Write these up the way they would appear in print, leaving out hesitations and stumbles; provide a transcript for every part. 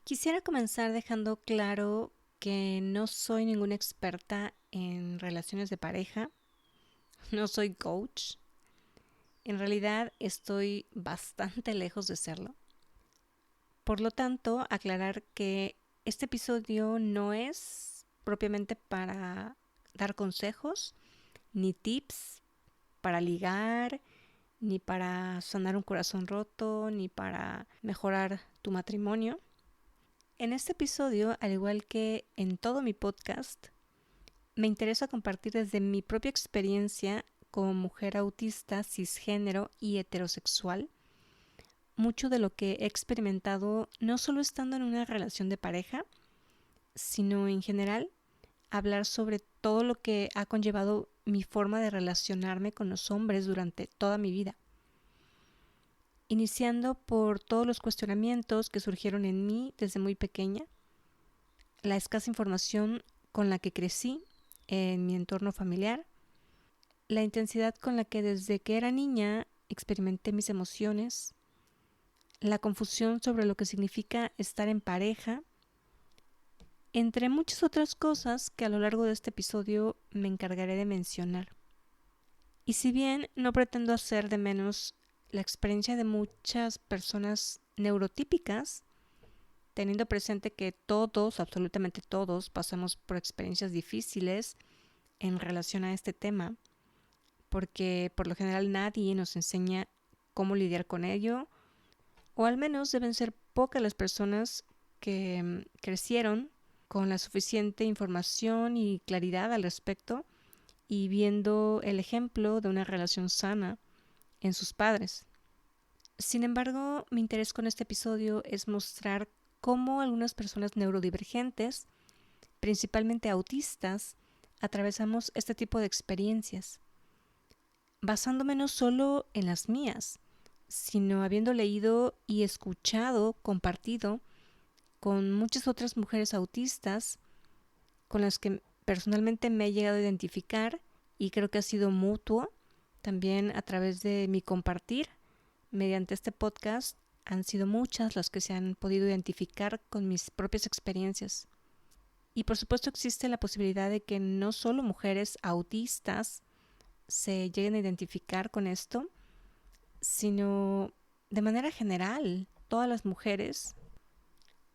Quisiera comenzar dejando claro que no soy ninguna experta en relaciones de pareja, no soy coach, en realidad estoy bastante lejos de serlo. Por lo tanto, aclarar que este episodio no es propiamente para dar consejos, ni tips para ligar, ni para sanar un corazón roto, ni para mejorar tu matrimonio. En este episodio, al igual que en todo mi podcast, me interesa compartir desde mi propia experiencia como mujer autista, cisgénero y heterosexual, mucho de lo que he experimentado no solo estando en una relación de pareja, sino en general, hablar sobre todo lo que ha conllevado mi forma de relacionarme con los hombres durante toda mi vida. Iniciando por todos los cuestionamientos que surgieron en mí desde muy pequeña, la escasa información con la que crecí en mi entorno familiar, la intensidad con la que desde que era niña experimenté mis emociones, la confusión sobre lo que significa estar en pareja, entre muchas otras cosas que a lo largo de este episodio me encargaré de mencionar. Y si bien no pretendo hacer de menos la experiencia de muchas personas neurotípicas, teniendo presente que todos, absolutamente todos, pasamos por experiencias difíciles en relación a este tema, porque por lo general nadie nos enseña cómo lidiar con ello, o al menos deben ser pocas las personas que crecieron con la suficiente información y claridad al respecto y viendo el ejemplo de una relación sana en sus padres. Sin embargo, mi interés con este episodio es mostrar cómo algunas personas neurodivergentes, principalmente autistas, atravesamos este tipo de experiencias, basándome no solo en las mías, sino habiendo leído y escuchado, compartido con muchas otras mujeres autistas con las que personalmente me he llegado a identificar y creo que ha sido mutuo. También a través de mi compartir mediante este podcast han sido muchas las que se han podido identificar con mis propias experiencias. Y por supuesto existe la posibilidad de que no solo mujeres autistas se lleguen a identificar con esto, sino de manera general, todas las mujeres.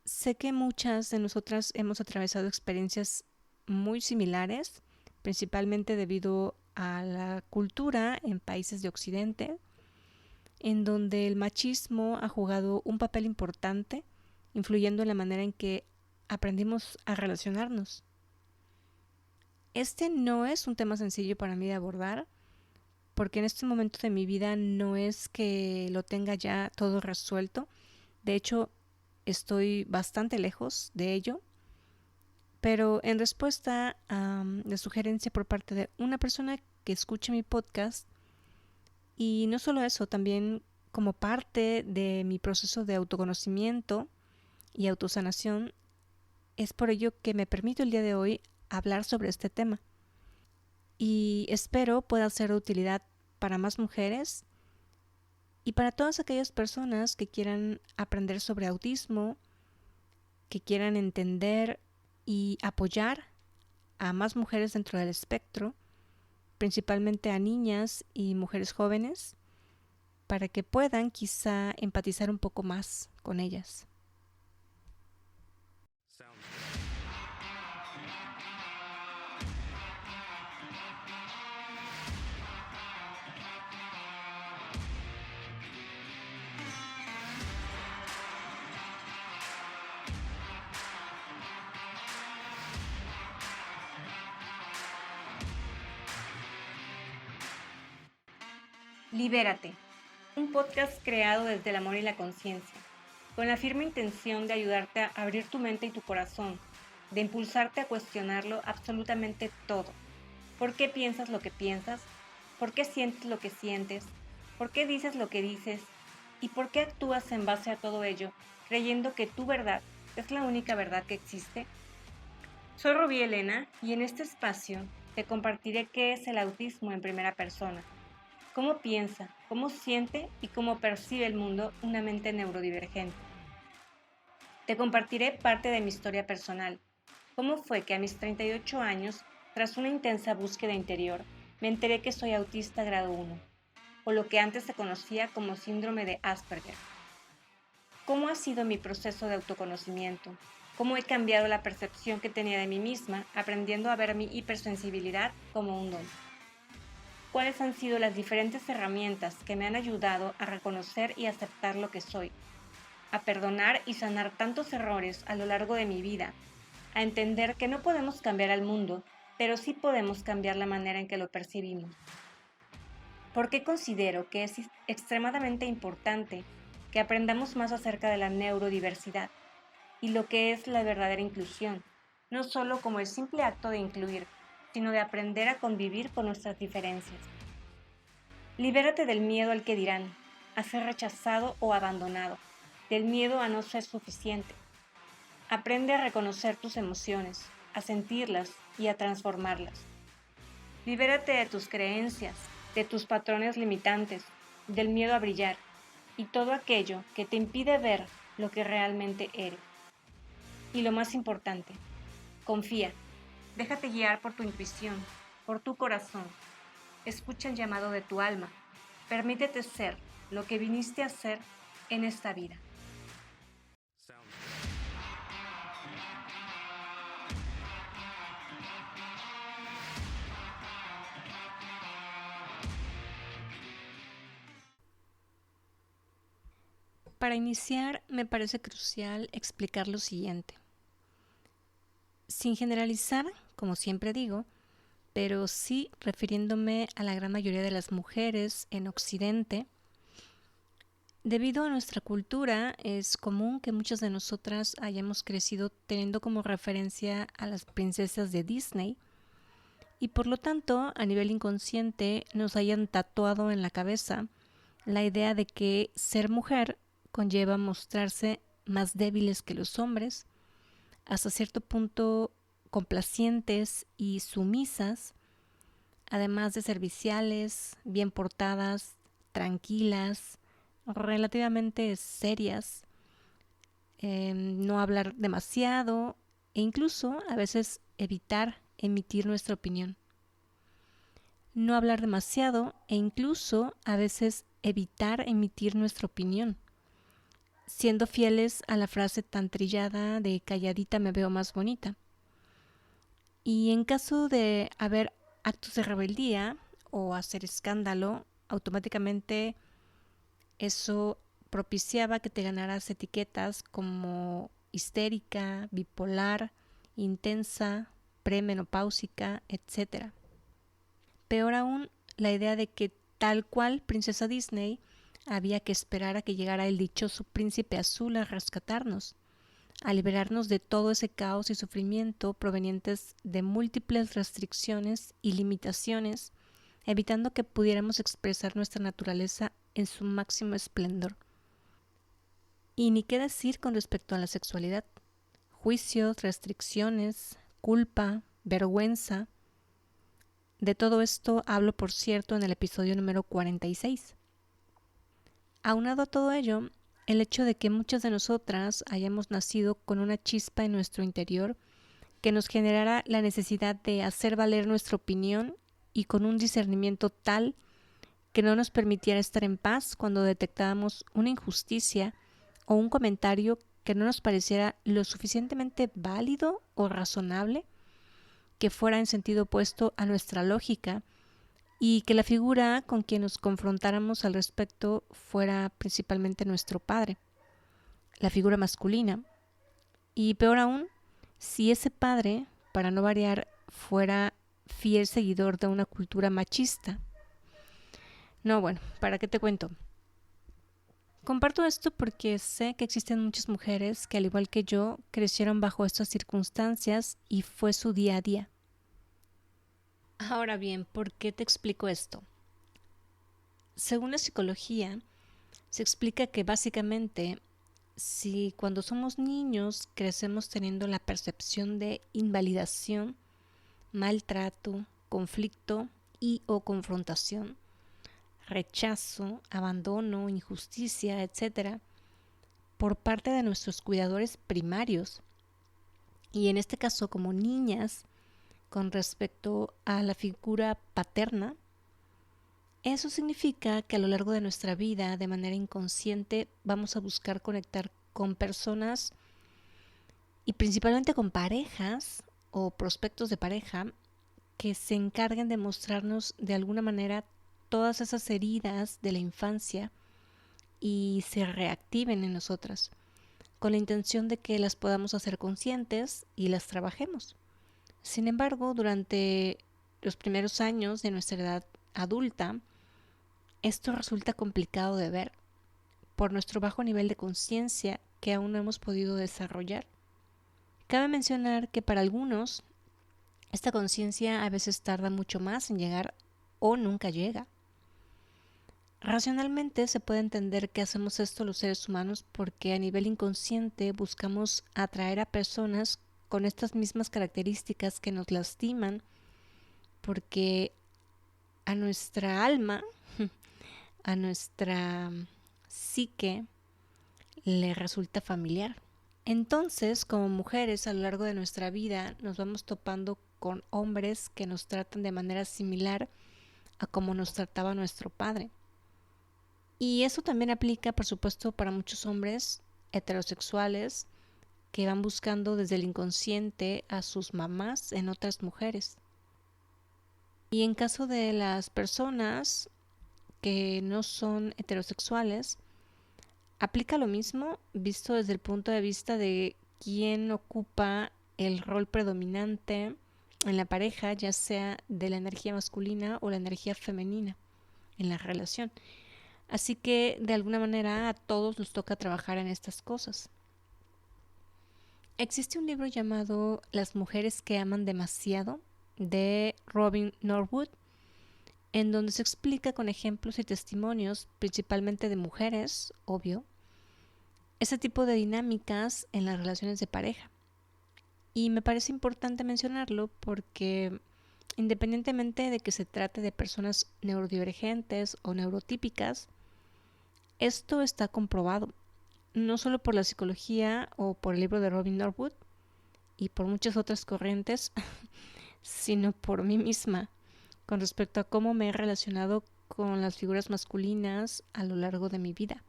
Sé que muchas de nosotras hemos atravesado experiencias muy similares, principalmente debido a la cultura en países de Occidente, en donde el machismo ha jugado un papel importante, influyendo en la manera en que aprendimos a relacionarnos. Este no es un tema sencillo para mí de abordar, porque en este momento de mi vida no es que lo tenga ya todo resuelto. De hecho, estoy bastante lejos de ello, pero en respuesta a la sugerencia por parte de una persona que escuche mi podcast, y no solo eso, también como parte de mi proceso de autoconocimiento y autosanación, es por ello que me permito el día de hoy hablar sobre este tema. Y espero pueda ser de utilidad para más mujeres y para todas aquellas personas que quieran aprender sobre autismo, que quieran entender y apoyar a más mujeres dentro del espectro, principalmente a niñas y mujeres jóvenes, para que puedan quizá empatizar un poco más con ellas. Libérate, un podcast creado desde el amor y la conciencia, con la firme intención de ayudarte a abrir tu mente y tu corazón, de impulsarte a cuestionarlo absolutamente todo. ¿Por qué piensas lo que piensas? ¿Por qué sientes lo que sientes? ¿Por qué dices lo que dices? ¿Y por qué actúas en base a todo ello, creyendo que tu verdad es la única verdad que existe? Soy Rubí Elena y en este espacio te compartiré qué es el autismo en primera persona, cómo piensa, cómo siente y cómo percibe el mundo una mente neurodivergente. Te compartiré parte de mi historia personal. ¿Cómo fue que a mis 38 años, tras una intensa búsqueda interior, me enteré que soy autista grado 1, o lo que antes se conocía como síndrome de Asperger? ¿Cómo ha sido mi proceso de autoconocimiento? ¿Cómo he cambiado la percepción que tenía de mí misma, aprendiendo a ver mi hipersensibilidad como un don? ¿Cuáles han sido las diferentes herramientas que me han ayudado a reconocer y aceptar lo que soy, a perdonar y sanar tantos errores a lo largo de mi vida, a entender que no podemos cambiar al mundo, pero sí podemos cambiar la manera en que lo percibimos? ¿Por qué considero que es extremadamente importante que aprendamos más acerca de la neurodiversidad y lo que es la verdadera inclusión, no solo como el simple acto de incluir, sino de aprender a convivir con nuestras diferencias? Libérate del miedo al que dirán, a ser rechazado o abandonado, del miedo a no ser suficiente. Aprende a reconocer tus emociones, a sentirlas y a transformarlas. Libérate de tus creencias, de tus patrones limitantes, del miedo a brillar y todo aquello que te impide ver lo que realmente eres. Y lo más importante, confía, déjate guiar por tu intuición, por tu corazón. Escucha el llamado de tu alma. Permítete ser lo que viniste a ser en esta vida. Para iniciar, me parece crucial explicar lo siguiente. Sin generalizar, como siempre digo, pero sí refiriéndome a la gran mayoría de las mujeres en Occidente, debido a nuestra cultura, es común que muchas de nosotras hayamos crecido teniendo como referencia a las princesas de Disney y por lo tanto, a nivel inconsciente, nos hayan tatuado en la cabeza la idea de que ser mujer conlleva mostrarse más débiles que los hombres, hasta cierto punto complacientes y sumisas, además de serviciales, bien portadas, tranquilas, relativamente serias, no hablar demasiado e incluso a veces evitar emitir nuestra opinión. No hablar demasiado e incluso a veces evitar emitir nuestra opinión, siendo fieles a la frase tan trillada de calladita me veo más bonita. Y en caso de haber actos de rebeldía o hacer escándalo, automáticamente eso propiciaba que te ganaras etiquetas como histérica, bipolar, intensa, premenopáusica, etc. Peor aún, la idea de que tal cual princesa Disney había que esperar a que llegara el dichoso príncipe azul a rescatarnos, a liberarnos de todo ese caos y sufrimiento provenientes de múltiples restricciones y limitaciones, evitando que pudiéramos expresar nuestra naturaleza en su máximo esplendor. Y ni qué decir con respecto a la sexualidad. Juicios, restricciones, culpa, vergüenza. De todo esto hablo, por cierto, en el episodio número 46. Aunado a todo ello, el hecho de que muchas de nosotras hayamos nacido con una chispa en nuestro interior que nos generara la necesidad de hacer valer nuestra opinión y con un discernimiento tal que no nos permitiera estar en paz cuando detectábamos una injusticia o un comentario que no nos pareciera lo suficientemente válido o razonable, que fuera en sentido opuesto a nuestra lógica y que la figura con quien nos confrontáramos al respecto fuera principalmente nuestro padre, la figura masculina. Y peor aún, si ese padre, para no variar, fuera fiel seguidor de una cultura machista. No, bueno, ¿para qué te cuento? Comparto esto porque sé que existen muchas mujeres que, al igual que yo, crecieron bajo estas circunstancias y fue su día a día. Ahora bien, ¿por qué te explico esto? Según la psicología, se explica que básicamente, si cuando somos niños crecemos teniendo la percepción de invalidación, maltrato, conflicto y o confrontación, rechazo, abandono, injusticia, etc., por parte de nuestros cuidadores primarios. Y en este caso, como niñas, con respecto a la figura paterna, eso significa que a lo largo de nuestra vida, de manera inconsciente, vamos a buscar conectar con personas y principalmente con parejas o prospectos de pareja que se encarguen de mostrarnos de alguna manera todas esas heridas de la infancia y se reactiven en nosotras, con la intención de que las podamos hacer conscientes y las trabajemos. Sin embargo, durante los primeros años de nuestra edad adulta, esto resulta complicado de ver por nuestro bajo nivel de conciencia que aún no hemos podido desarrollar. Cabe mencionar que para algunos esta conciencia a veces tarda mucho más en llegar o nunca llega. Racionalmente se puede entender que hacemos esto los seres humanos porque a nivel inconsciente buscamos atraer a personas con estas mismas características que nos lastiman, porque a nuestra alma, a nuestra psique, le resulta familiar. Entonces, como mujeres, a lo largo de nuestra vida nos vamos topando con hombres que nos tratan de manera similar a como nos trataba nuestro padre. Y eso también aplica, por supuesto, para muchos hombres heterosexuales que van buscando desde el inconsciente a sus mamás en otras mujeres. Y en caso de las personas que no son heterosexuales, aplica lo mismo visto desde el punto de vista de quién ocupa el rol predominante en la pareja, ya sea de la energía masculina o la energía femenina en la relación. Así que de alguna manera a todos nos toca trabajar en estas cosas. Existe un libro llamado Las mujeres que aman demasiado de Robin Norwood, en donde se explica con ejemplos y testimonios, principalmente de mujeres, obvio, ese tipo de dinámicas en las relaciones de pareja. Y me parece importante mencionarlo porque independientemente de que se trate de personas neurodivergentes o neurotípicas, esto está comprobado, no solo por la psicología o por el libro de Robin Norwood y por muchas otras corrientes, sino por mí misma, con respecto a cómo me he relacionado con las figuras masculinas a lo largo de mi vida,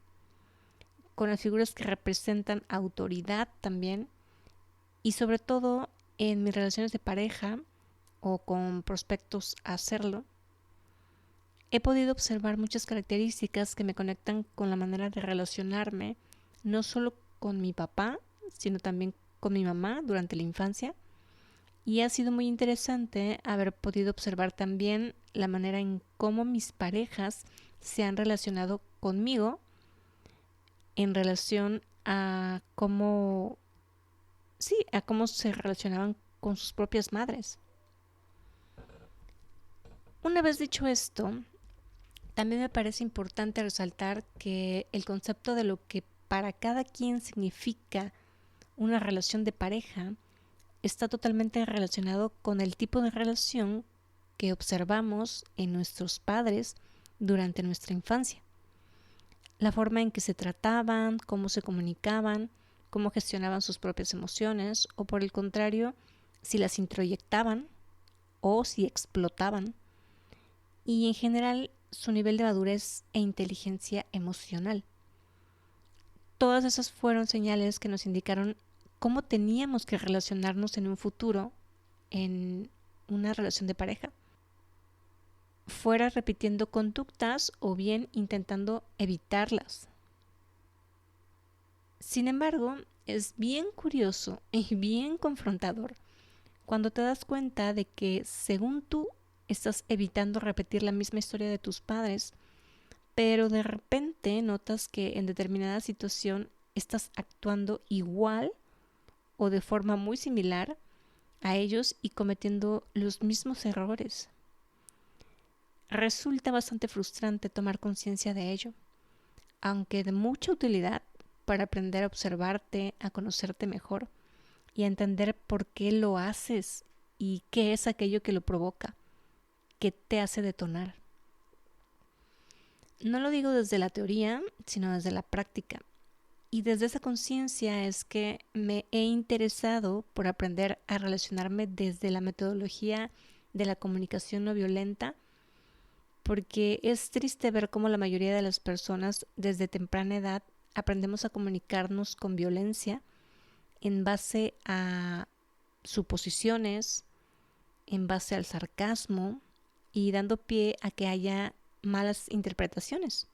con las figuras que representan autoridad también, y sobre todo en mis relaciones de pareja o con prospectos a hacerlo. He podido observar muchas características que me conectan con la manera de relacionarme, no solo con mi papá, sino también con mi mamá durante la infancia. Y ha sido muy interesante haber podido observar también la manera en cómo mis parejas se han relacionado conmigo en relación a cómo se relacionaban con sus propias madres. Una vez dicho esto, también me parece importante resaltar que el concepto de lo que para cada quien significa una relación de pareja está totalmente relacionado con el tipo de relación que observamos en nuestros padres durante nuestra infancia. La forma en que se trataban, cómo se comunicaban, cómo gestionaban sus propias emociones o por el contrario, si las introyectaban o si explotaban. Y en general su nivel de madurez e inteligencia emocional. Todas esas fueron señales que nos indicaron cómo teníamos que relacionarnos en un futuro en una relación de pareja, fuera repitiendo conductas o bien intentando evitarlas. Sin embargo, es bien curioso y bien confrontador cuando te das cuenta de que según tú estás evitando repetir la misma historia de tus padres, pero de repente notas que en determinada situación estás actuando igual o de forma muy similar a ellos y cometiendo los mismos errores. Resulta bastante frustrante tomar conciencia de ello, aunque de mucha utilidad para aprender a observarte, a conocerte mejor y a entender por qué lo haces y qué es aquello que lo provoca, qué te hace detonar. No lo digo desde la teoría, sino desde la práctica. Y desde esa conciencia es que me he interesado por aprender a relacionarme desde la metodología de la comunicación no violenta, porque es triste ver cómo la mayoría de las personas desde temprana edad aprendemos a comunicarnos con violencia en base a suposiciones, en base al sarcasmo y dando pie a que haya malas interpretaciones.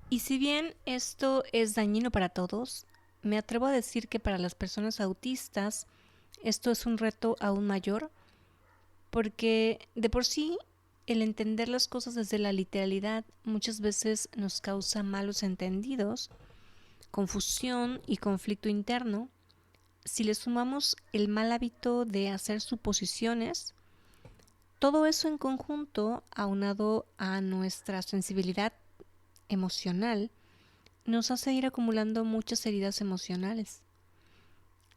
Y si bien esto es dañino para todos, me atrevo a decir que para las personas autistas esto es un reto aún mayor, porque de por sí el entender las cosas desde la literalidad muchas veces nos causa malos entendidos, confusión y conflicto interno. Si le sumamos el mal hábito de hacer suposiciones, todo eso en conjunto, aunado a nuestra sensibilidad emocional, nos hace ir acumulando muchas heridas emocionales.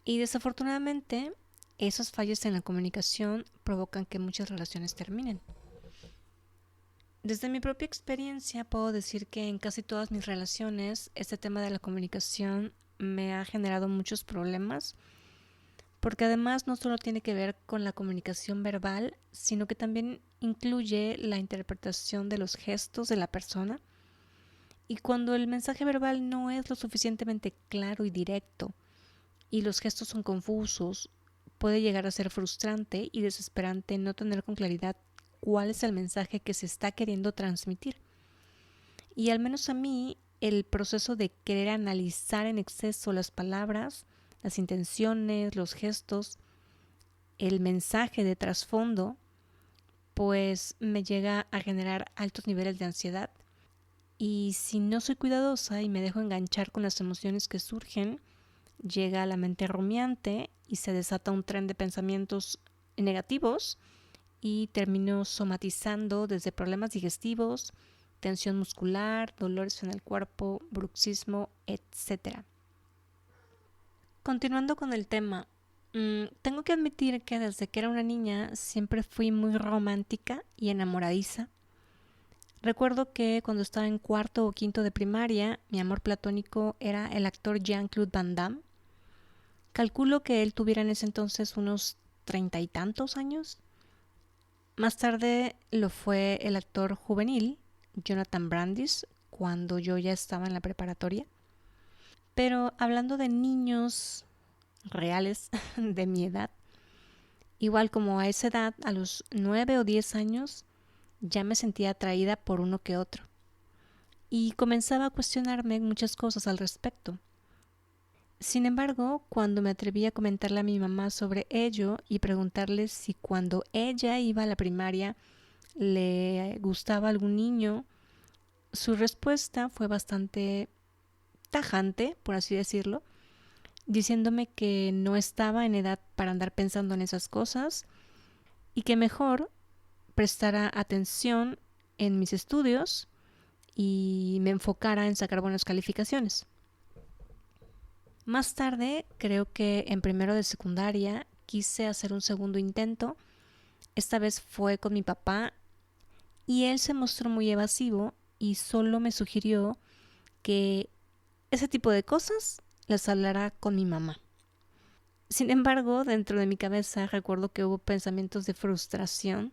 Y desafortunadamente, esas fallas en la comunicación provocan que muchas relaciones terminen. Desde mi propia experiencia puedo decir que en casi todas mis relaciones este tema de la comunicación me ha generado muchos problemas, porque además no solo tiene que ver con la comunicación verbal, sino que también incluye la interpretación de los gestos de la persona. Y cuando el mensaje verbal no es lo suficientemente claro y directo, y los gestos son confusos, puede llegar a ser frustrante y desesperante no tener con claridad cuál es el mensaje que se está queriendo transmitir. Y al menos a mí, el proceso de querer analizar en exceso las palabras, las intenciones, los gestos, el mensaje de trasfondo, pues me llega a generar altos niveles de ansiedad. Y si no soy cuidadosa y me dejo enganchar con las emociones que surgen, llega a la mente rumiante y se desata un tren de pensamientos negativos y termino somatizando desde problemas digestivos, tensión muscular, dolores en el cuerpo, bruxismo, etc. Continuando con el tema, tengo que admitir que desde que era una niña siempre fui muy romántica y enamoradiza. Recuerdo que cuando estaba en cuarto o quinto de primaria, mi amor platónico era el actor Jean-Claude Van Damme. Calculo que él tuviera en ese entonces unos 30 y tantos años. Más tarde lo fue el actor juvenil Jonathan Brandis, cuando yo ya estaba en la preparatoria. Pero hablando de niños reales de mi edad, igual como a esa edad, a los 9 o 10 años, ya me sentía atraída por uno que otro. Y comenzaba a cuestionarme muchas cosas al respecto. Sin embargo, cuando me atreví a comentarle a mi mamá sobre ello y preguntarle si cuando ella iba a la primaria le gustaba algún niño, su respuesta fue bastante tajante, por así decirlo, diciéndome que no estaba en edad para andar pensando en esas cosas y que mejor prestara atención en mis estudios y me enfocara en sacar buenas calificaciones. Más tarde, creo que en primero de secundaria, quise hacer un segundo intento. Esta vez fue con mi papá y él se mostró muy evasivo y solo me sugirió que ese tipo de cosas las hablara con mi mamá. Sin embargo, dentro de mi cabeza recuerdo que hubo pensamientos de frustración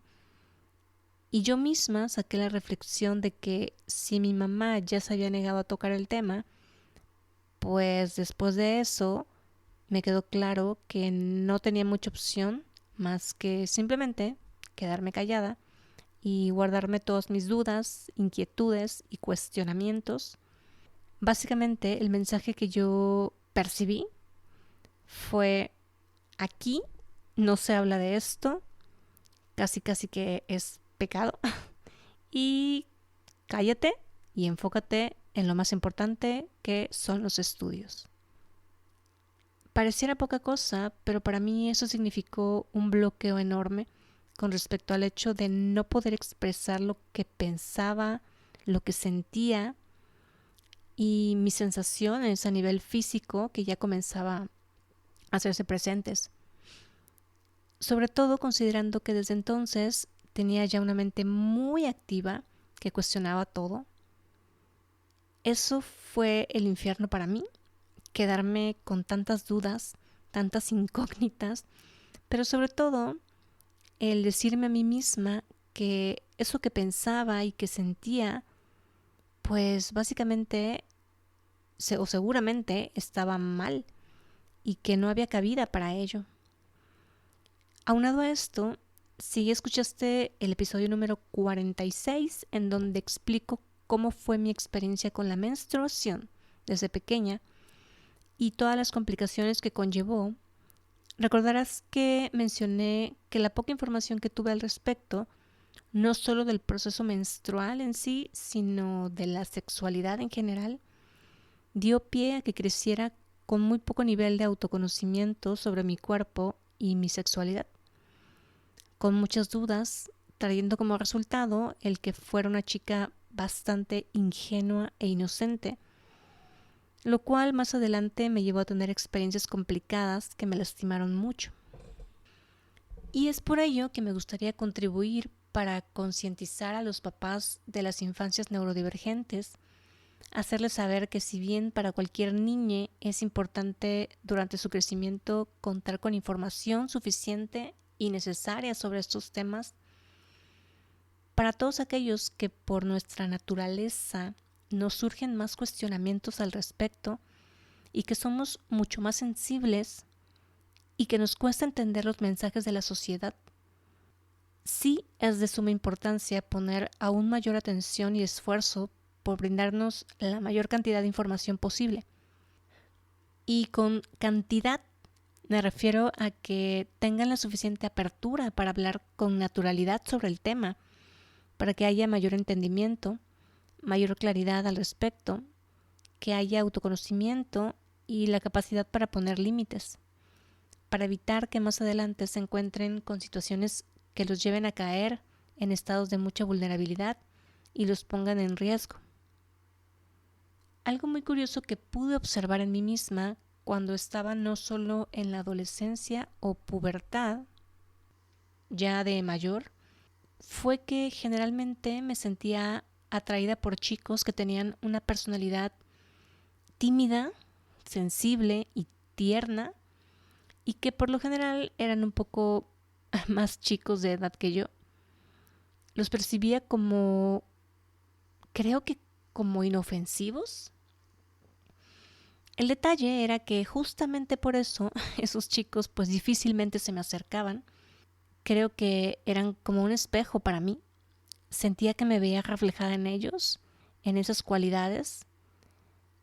y yo misma saqué la reflexión de que si mi mamá ya se había negado a tocar el tema, pues después de eso me quedó claro que no tenía mucha opción más que simplemente quedarme callada y guardarme todas mis dudas, inquietudes y cuestionamientos. Básicamente el mensaje que yo percibí fue: aquí no se habla de esto, casi que es pecado, y cállate y enfócate en lo más importante, que son los estudios. Pareciera poca cosa, pero para mí eso significó un bloqueo enorme con respecto al hecho de no poder expresar lo que pensaba, lo que sentía y mis sensaciones a nivel físico que ya comenzaba a hacerse presentes. Sobre todo considerando que desde entonces tenía ya una mente muy activa que cuestionaba todo. Eso fue el infierno para mí, quedarme con tantas dudas, tantas incógnitas, pero sobre todo el decirme a mí misma que eso que pensaba y que sentía, pues básicamente o seguramente estaba mal y que no había cabida para ello. Aunado a esto, si escuchaste el episodio número 46, en donde explico cómo fue mi experiencia con la menstruación desde pequeña y todas las complicaciones que conllevó, recordarás que mencioné que la poca información que tuve al respecto, no solo del proceso menstrual en sí, sino de la sexualidad en general, dio pie a que creciera con muy poco nivel de autoconocimiento sobre mi cuerpo y mi sexualidad, con muchas dudas, trayendo como resultado el que fuera una chica bastante ingenua e inocente, lo cual más adelante me llevó a tener experiencias complicadas que me lastimaron mucho. Y es por ello que me gustaría contribuir para concientizar a los papás de las infancias neurodivergentes, hacerles saber que si bien para cualquier niña es importante durante su crecimiento contar con información suficiente y necesaria sobre estos temas, para todos aquellos que por nuestra naturaleza nos surgen más cuestionamientos al respecto y que somos mucho más sensibles y que nos cuesta entender los mensajes de la sociedad, sí es de suma importancia poner aún mayor atención y esfuerzo por brindarnos la mayor cantidad de información posible. Y con cantidad me refiero a que tengan la suficiente apertura para hablar con naturalidad sobre el tema, para que haya mayor entendimiento, mayor claridad al respecto, que haya autoconocimiento y la capacidad para poner límites, para evitar que más adelante se encuentren con situaciones que los lleven a caer en estados de mucha vulnerabilidad y los pongan en riesgo. Algo muy curioso que pude observar en mí misma cuando estaba no solo en la adolescencia o pubertad, ya de mayor, fue que generalmente me sentía atraída por chicos que tenían una personalidad tímida, sensible y tierna, y que por lo general eran un poco más chicos de edad que yo. Los percibía como, creo que como inofensivos. El detalle era que justamente por eso esos chicos pues difícilmente se me acercaban. Creo que eran como un espejo para mí. Sentía que me veía reflejada en ellos, en esas cualidades.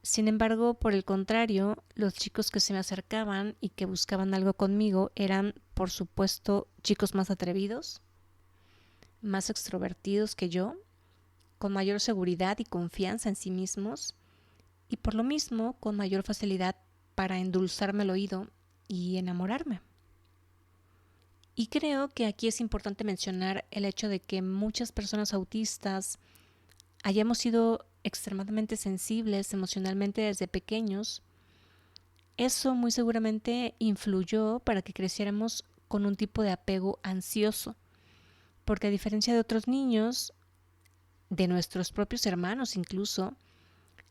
Sin embargo, por el contrario, los chicos que se me acercaban y que buscaban algo conmigo eran, por supuesto, chicos más atrevidos, más extrovertidos que yo, con mayor seguridad y confianza en sí mismos, y por lo mismo con mayor facilidad para endulzarme el oído y enamorarme. Y creo que aquí es importante mencionar el hecho de que muchas personas autistas hayamos sido extremadamente sensibles emocionalmente desde pequeños. Eso muy seguramente influyó para que creciéramos con un tipo de apego ansioso, porque a diferencia de otros niños, de nuestros propios hermanos incluso,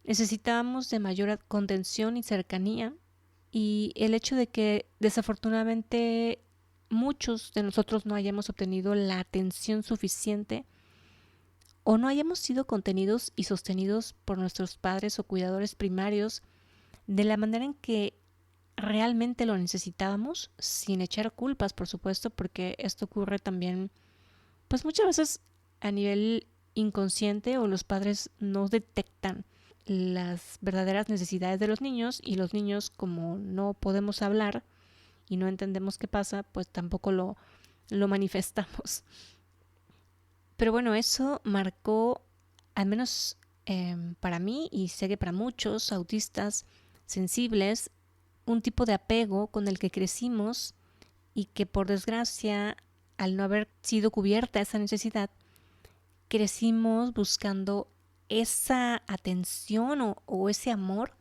necesitábamos de mayor contención y cercanía, y el hecho de que desafortunadamente muchos de nosotros no hayamos obtenido la atención suficiente o no hayamos sido contenidos y sostenidos por nuestros padres o cuidadores primarios de la manera en que realmente lo necesitábamos, sin echar culpas, por supuesto, porque esto ocurre también, pues muchas veces a nivel inconsciente, o los padres no detectan las verdaderas necesidades de los niños, y los niños, como no podemos hablar y no entendemos qué pasa, pues tampoco lo manifestamos. Pero bueno, eso marcó, al menos para mí, y sé que para muchos autistas sensibles, un tipo de apego con el que crecimos y que por desgracia, al no haber sido cubierta esa necesidad, crecimos buscando esa atención o ese amor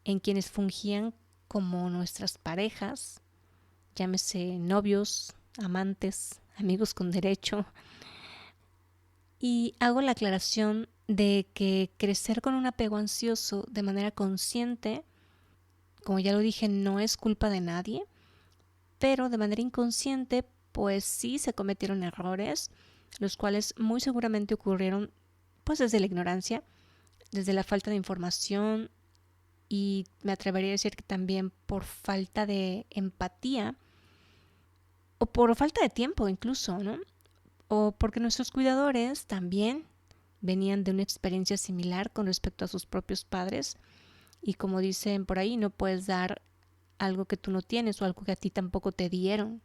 en quienes fungían como nuestras parejas, llámese novios, amantes, amigos con derecho. Y hago la aclaración de que crecer con un apego ansioso de manera consciente, como ya lo dije, no es culpa de nadie, pero de manera inconsciente, pues sí se cometieron errores, los cuales muy seguramente ocurrieron pues desde la ignorancia, desde la falta de información y me atrevería a decir que también por falta de empatía o por falta de tiempo incluso, ¿no? O porque nuestros cuidadores también venían de una experiencia similar con respecto a sus propios padres y como dicen por ahí, no puedes dar algo que tú no tienes o algo que a ti tampoco te dieron.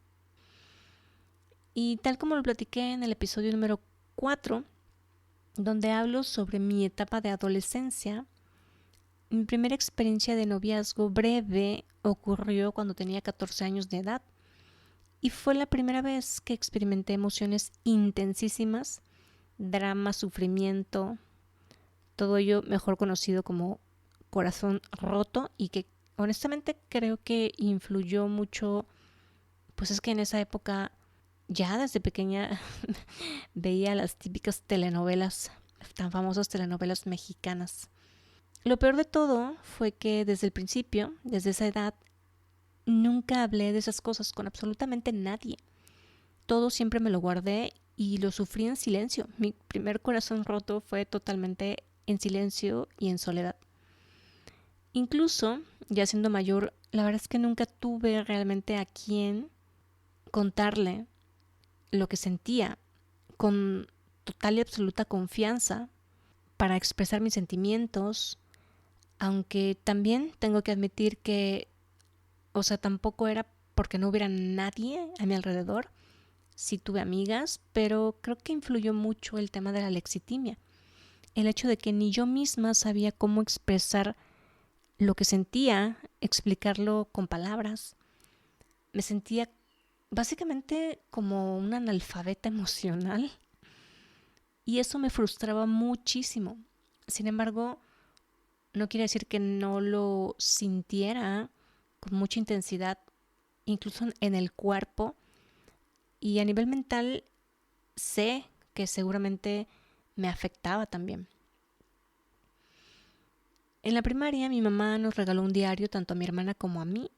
Y tal como lo platiqué en el episodio número 4, donde hablo sobre mi etapa de adolescencia, mi primera experiencia de noviazgo breve ocurrió cuando tenía 14 años de edad y fue la primera vez que experimenté emociones intensísimas, drama, sufrimiento, todo ello mejor conocido como corazón roto y que honestamente creo que influyó mucho, pues es que en esa época ya desde pequeña veía las típicas telenovelas, tan famosas telenovelas mexicanas. Lo peor de todo fue que desde el principio, desde esa edad, nunca hablé de esas cosas con absolutamente nadie. Todo siempre me lo guardé y lo sufrí en silencio. Mi primer corazón roto fue totalmente en silencio y en soledad. Incluso, ya siendo mayor, la verdad es que nunca tuve realmente a quién contarle lo que sentía con total y absoluta confianza para expresar mis sentimientos, aunque también tengo que admitir que, o sea, tampoco era porque no hubiera nadie a mi alrededor. Sí tuve amigas, pero creo que influyó mucho el tema de la lexitimia. El hecho de que ni yo misma sabía cómo expresar lo que sentía, explicarlo con palabras. Me sentía básicamente como una analfabeta emocional y eso me frustraba muchísimo. Sin embargo, no quiere decir que no lo sintiera con mucha intensidad, incluso en el cuerpo. Y a nivel mental sé que seguramente me afectaba también. En la primaria mi mamá nos regaló un diario tanto a mi hermana como a mí,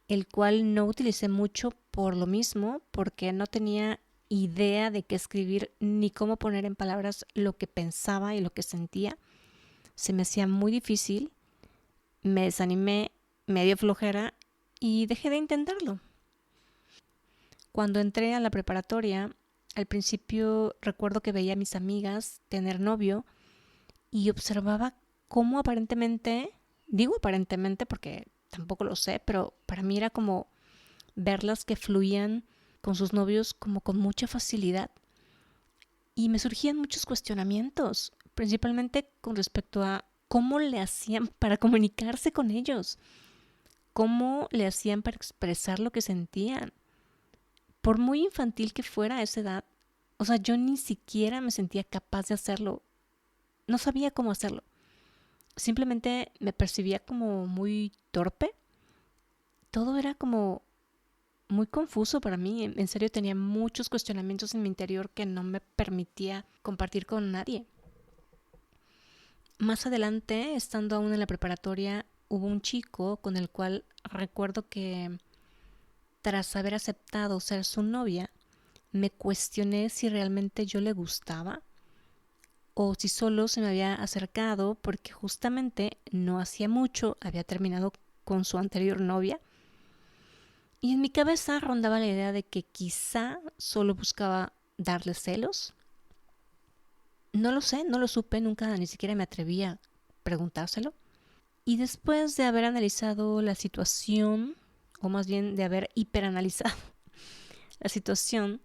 el cual no utilicé mucho por lo mismo, porque no tenía idea de qué escribir ni cómo poner en palabras lo que pensaba y lo que sentía. Se me hacía muy difícil, me desanimé, me dio flojera y dejé de intentarlo. Cuando entré a la preparatoria, al principio recuerdo que veía a mis amigas tener novio y observaba cómo aparentemente, digo aparentemente porque tampoco lo sé, pero para mí era como verlas que fluían con sus novios como con mucha facilidad. Y me surgían muchos cuestionamientos, principalmente con respecto a cómo le hacían para comunicarse con ellos, cómo le hacían para expresar lo que sentían. Por muy infantil que fuera a esa edad, o sea, yo ni siquiera me sentía capaz de hacerlo. No sabía cómo hacerlo. Simplemente me percibía como muy torpe. Todo era como muy confuso para mí. En serio tenía muchos cuestionamientos en mi interior que no me permitía compartir con nadie. Más adelante, estando aún en la preparatoria, hubo un chico con el cual recuerdo que tras haber aceptado ser su novia, me cuestioné si realmente yo le gustaba o si solo se me había acercado porque justamente no hacía mucho había terminado con su anterior novia. Y en mi cabeza rondaba la idea de que quizá solo buscaba darle celos. No lo sé, no lo supe, nunca ni siquiera me atreví a preguntárselo. Y después de haber analizado la situación, o más bien de haber hiperanalizado la situación,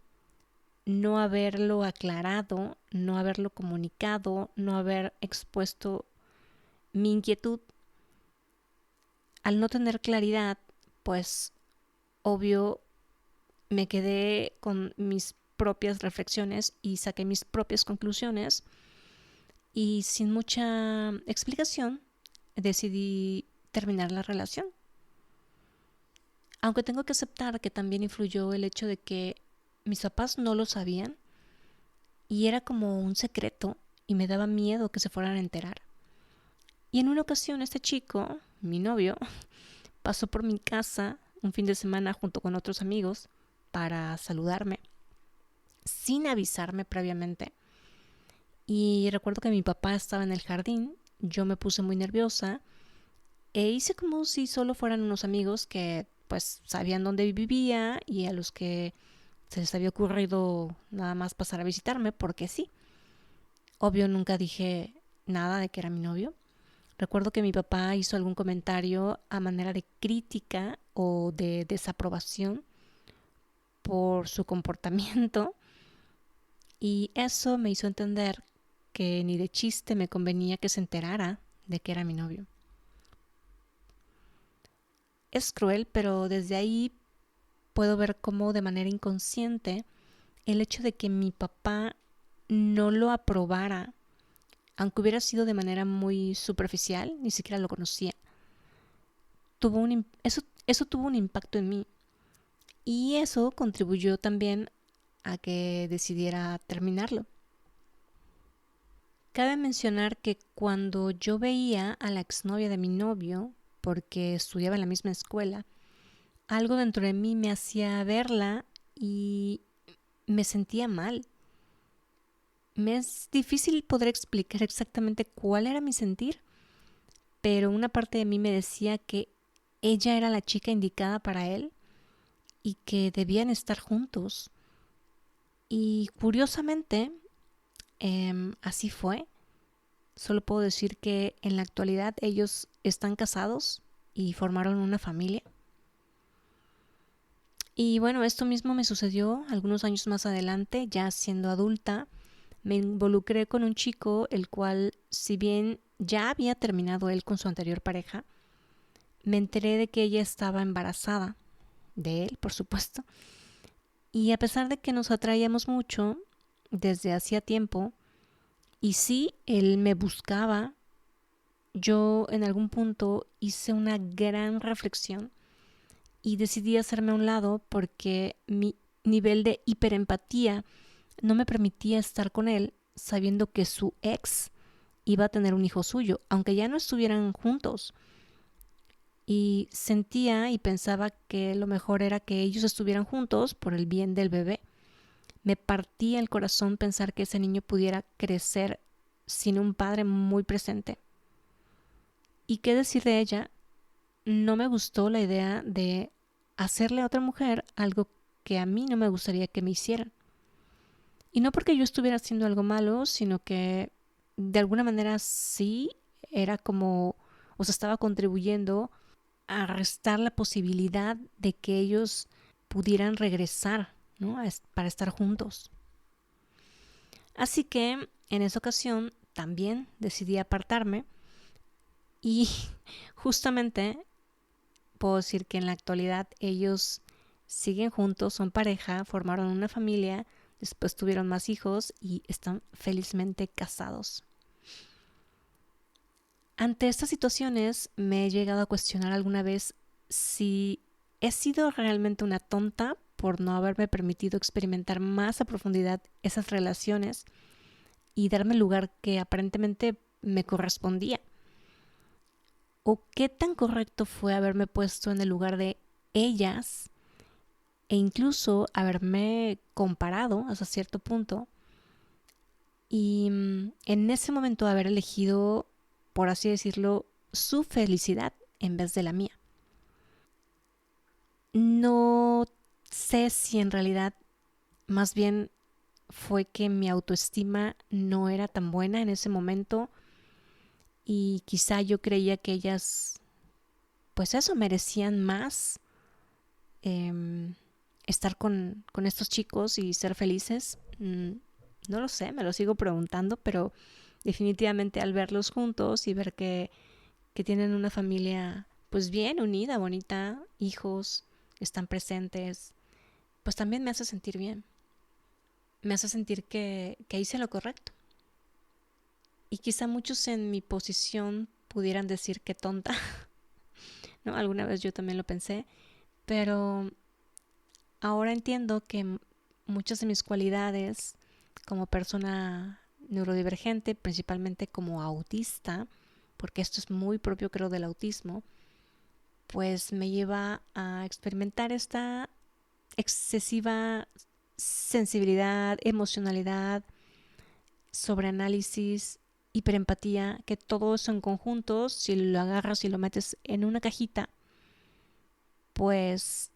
no haberlo aclarado, no haberlo comunicado, no haber expuesto mi inquietud, al no tener claridad, pues obvio me quedé con mis propias reflexiones y saqué mis propias conclusiones y sin mucha explicación decidí terminar la relación. Aunque tengo que aceptar que también influyó el hecho de que mis papás no lo sabían y era como un secreto y me daba miedo que se fueran a enterar. Y en una ocasión este chico, mi novio, pasó por mi casa un fin de semana junto con otros amigos para saludarme, sin avisarme previamente. Y recuerdo que mi papá estaba en el jardín, yo me puse muy nerviosa e hice como si solo fueran unos amigos que pues sabían dónde vivía y a los que se les había ocurrido nada más pasar a visitarme porque sí. Obvio nunca dije nada de que era mi novio. Recuerdo que mi papá hizo algún comentario a manera de crítica o de desaprobación por su comportamiento y eso me hizo entender que ni de chiste me convenía que se enterara de que era mi novio. Es cruel, pero desde ahí puedo ver cómo de manera inconsciente el hecho de que mi papá no lo aprobara, aunque hubiera sido de manera muy superficial, ni siquiera lo conocía, eso tuvo un impacto en mí. Y eso contribuyó también a que decidiera terminarlo. Cabe mencionar que cuando yo veía a la exnovia de mi novio, porque estudiaba en la misma escuela, algo dentro de mí me hacía verla y me sentía mal. Me es difícil poder explicar exactamente cuál era mi sentir, pero una parte de mí me decía que ella era la chica indicada para él y que debían estar juntos. Y curiosamente, así fue. Solo puedo decir que en la actualidad ellos están casados y formaron una familia. Y bueno, esto mismo me sucedió algunos años más adelante, ya siendo adulta. Me involucré con un chico el cual, si bien ya había terminado él con su anterior pareja, me enteré de que ella estaba embarazada, de él, por supuesto. Y a pesar de que nos atraíamos mucho desde hacía tiempo, y sí, él me buscaba, yo en algún punto hice una gran reflexión y decidí hacerme a un lado porque mi nivel de hiperempatía no me permitía estar con él sabiendo que su ex iba a tener un hijo suyo, aunque ya no estuvieran juntos. Y sentía y pensaba que lo mejor era que ellos estuvieran juntos por el bien del bebé. Me partía el corazón pensar que ese niño pudiera crecer sin un padre muy presente. ¿Y qué decir de ella? No me gustó la idea de hacerle a otra mujer algo que a mí no me gustaría que me hicieran. Y no porque yo estuviera haciendo algo malo, sino que de alguna manera sí era como, o sea, estaba contribuyendo a restar la posibilidad de que ellos pudieran regresar, ¿no? Para estar juntos. Así que en esa ocasión también decidí apartarme y justamente puedo decir que en la actualidad ellos siguen juntos, son pareja, formaron una familia, después tuvieron más hijos y están felizmente casados. Ante estas situaciones me he llegado a cuestionar alguna vez si he sido realmente una tonta por no haberme permitido experimentar más a profundidad esas relaciones y darme el lugar que aparentemente me correspondía. ¿O qué tan correcto fue haberme puesto en el lugar de ellas e incluso haberme comparado hasta cierto punto y en ese momento haber elegido, por así decirlo, su felicidad en vez de la mía? No sé si en realidad más bien fue que mi autoestima no era tan buena en ese momento y quizá yo creía que ellas, pues eso, merecían más, estar con estos chicos y ser felices. No lo sé, me lo sigo preguntando, pero definitivamente al verlos juntos y ver que tienen una familia pues bien unida, bonita, hijos, están presentes, pues también me hace sentir bien. Me hace sentir que hice lo correcto. Y quizá muchos en mi posición pudieran decir que tonta, ¿no? Alguna vez yo también lo pensé, pero ahora entiendo que muchas de mis cualidades como persona neurodivergente, principalmente como autista, porque esto es muy propio creo del autismo, pues me lleva a experimentar esta excesiva sensibilidad, emocionalidad, sobreanálisis, hiperempatía, que todo eso en conjunto, si lo agarras y lo metes en una cajita, pues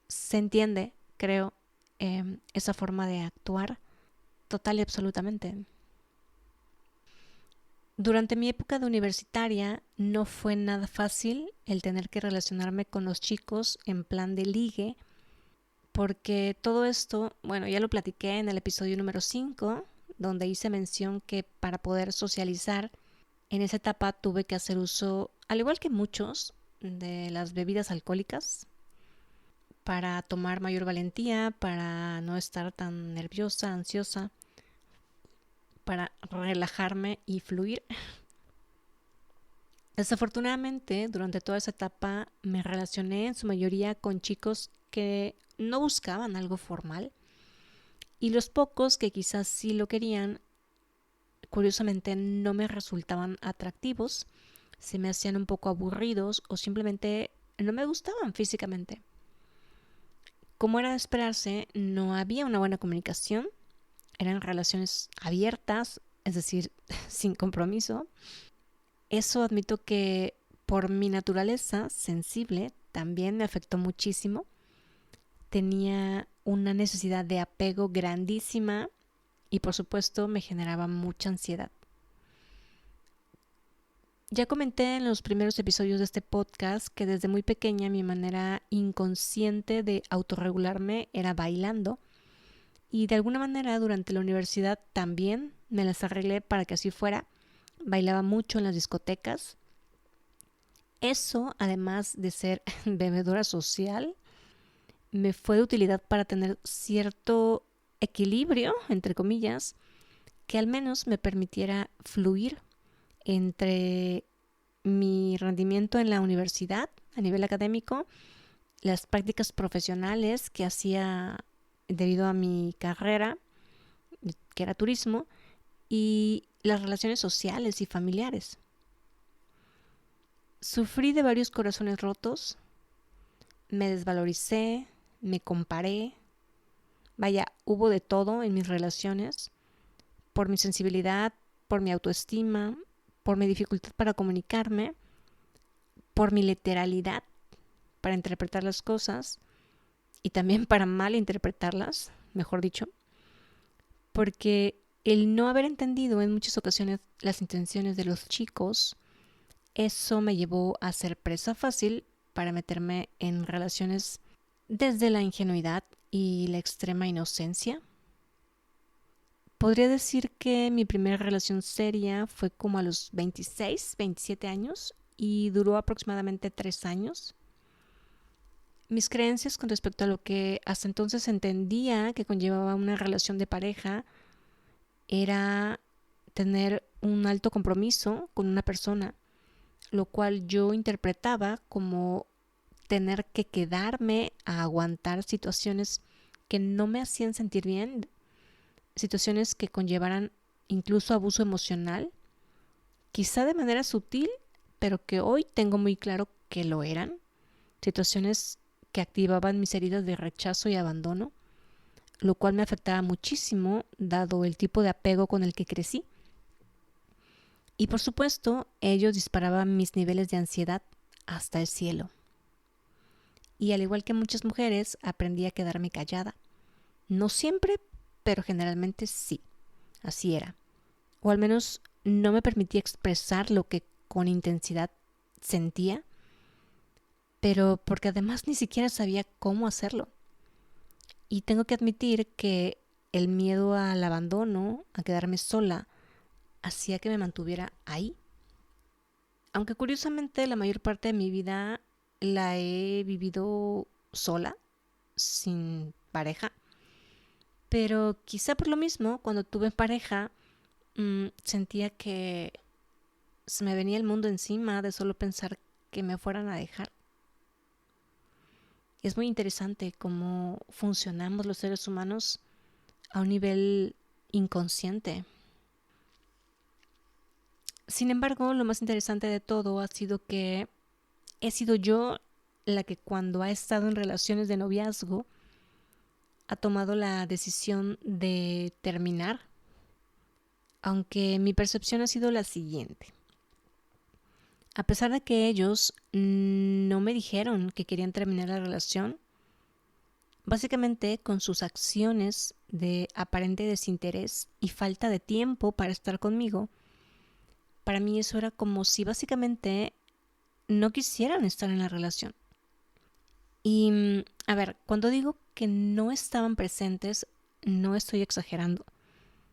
se entiende, creo, esa forma de actuar total y absolutamente. Durante mi época de universitaria no fue nada fácil el tener que relacionarme con los chicos en plan de ligue, porque todo esto, bueno, ya lo platiqué en el episodio número 5, donde hice mención que para poder socializar en esa etapa tuve que hacer uso, al igual que muchos, de las bebidas alcohólicas para tomar mayor valentía, para no estar tan nerviosa, ansiosa, para relajarme y fluir. Desafortunadamente, durante toda esa etapa me relacioné en su mayoría con chicos que no buscaban algo formal y los pocos que quizás sí lo querían, curiosamente no me resultaban atractivos, se me hacían un poco aburridos o simplemente no me gustaban físicamente. Como era de esperarse, no había una buena comunicación, eran relaciones abiertas, es decir, sin compromiso. Eso admito que por mi naturaleza sensible también me afectó muchísimo. Tenía una necesidad de apego grandísima y por supuesto me generaba mucha ansiedad. Ya comenté en los primeros episodios de este podcast que desde muy pequeña mi manera inconsciente de autorregularme era bailando y de alguna manera durante la universidad también me las arreglé para que así fuera. Bailaba mucho en las discotecas. Eso, además de ser bebedora social, me fue de utilidad para tener cierto equilibrio, entre comillas, que al menos me permitiera fluir entre mi rendimiento en la universidad a nivel académico, las prácticas profesionales que hacía debido a mi carrera, que era turismo, y las relaciones sociales y familiares. Sufrí de varios corazones rotos, me desvaloricé, me comparé, vaya, hubo de todo en mis relaciones, por mi sensibilidad, por mi autoestima, por mi dificultad para comunicarme, por mi literalidad para interpretar las cosas y también para mal interpretarlas, mejor dicho, porque el no haber entendido en muchas ocasiones las intenciones de los chicos, eso me llevó a ser presa fácil para meterme en relaciones desde la ingenuidad y la extrema inocencia. Podría decir que mi primera relación seria fue como a los 26, 27 años y duró aproximadamente 3 años. Mis creencias con respecto a lo que hasta entonces entendía que conllevaba una relación de pareja era tener un alto compromiso con una persona, lo cual yo interpretaba como tener que quedarme a aguantar situaciones que no me hacían sentir bien, situaciones que conllevaran incluso abuso emocional, quizá de manera sutil, pero que hoy tengo muy claro que lo eran, situaciones que activaban mis heridas de rechazo y abandono, lo cual me afectaba muchísimo dado el tipo de apego con el que crecí. Y por supuesto, ellos disparaban mis niveles de ansiedad hasta el cielo. Y al igual que muchas mujeres, aprendí a quedarme callada. No siempre, pero generalmente sí. Así era. O al menos no me permitía expresar lo que con intensidad sentía, pero porque además ni siquiera sabía cómo hacerlo. Y tengo que admitir que el miedo al abandono, a quedarme sola, hacía que me mantuviera ahí. Aunque curiosamente la mayor parte de mi vida la he vivido sola, sin pareja. Pero quizá por lo mismo, cuando tuve pareja, sentía que se me venía el mundo encima de solo pensar que me fueran a dejar. Es muy interesante cómo funcionamos los seres humanos a un nivel inconsciente. Sin embargo, lo más interesante de todo ha sido que he sido yo la que cuando ha estado en relaciones de noviazgo ha tomado la decisión de terminar, aunque mi percepción ha sido la siguiente. A pesar de que ellos no me dijeron que querían terminar la relación, básicamente con sus acciones de aparente desinterés y falta de tiempo para estar conmigo, para mí eso era como si básicamente no quisieran estar en la relación. Y, a ver, cuando digo que no estaban presentes, no estoy exagerando.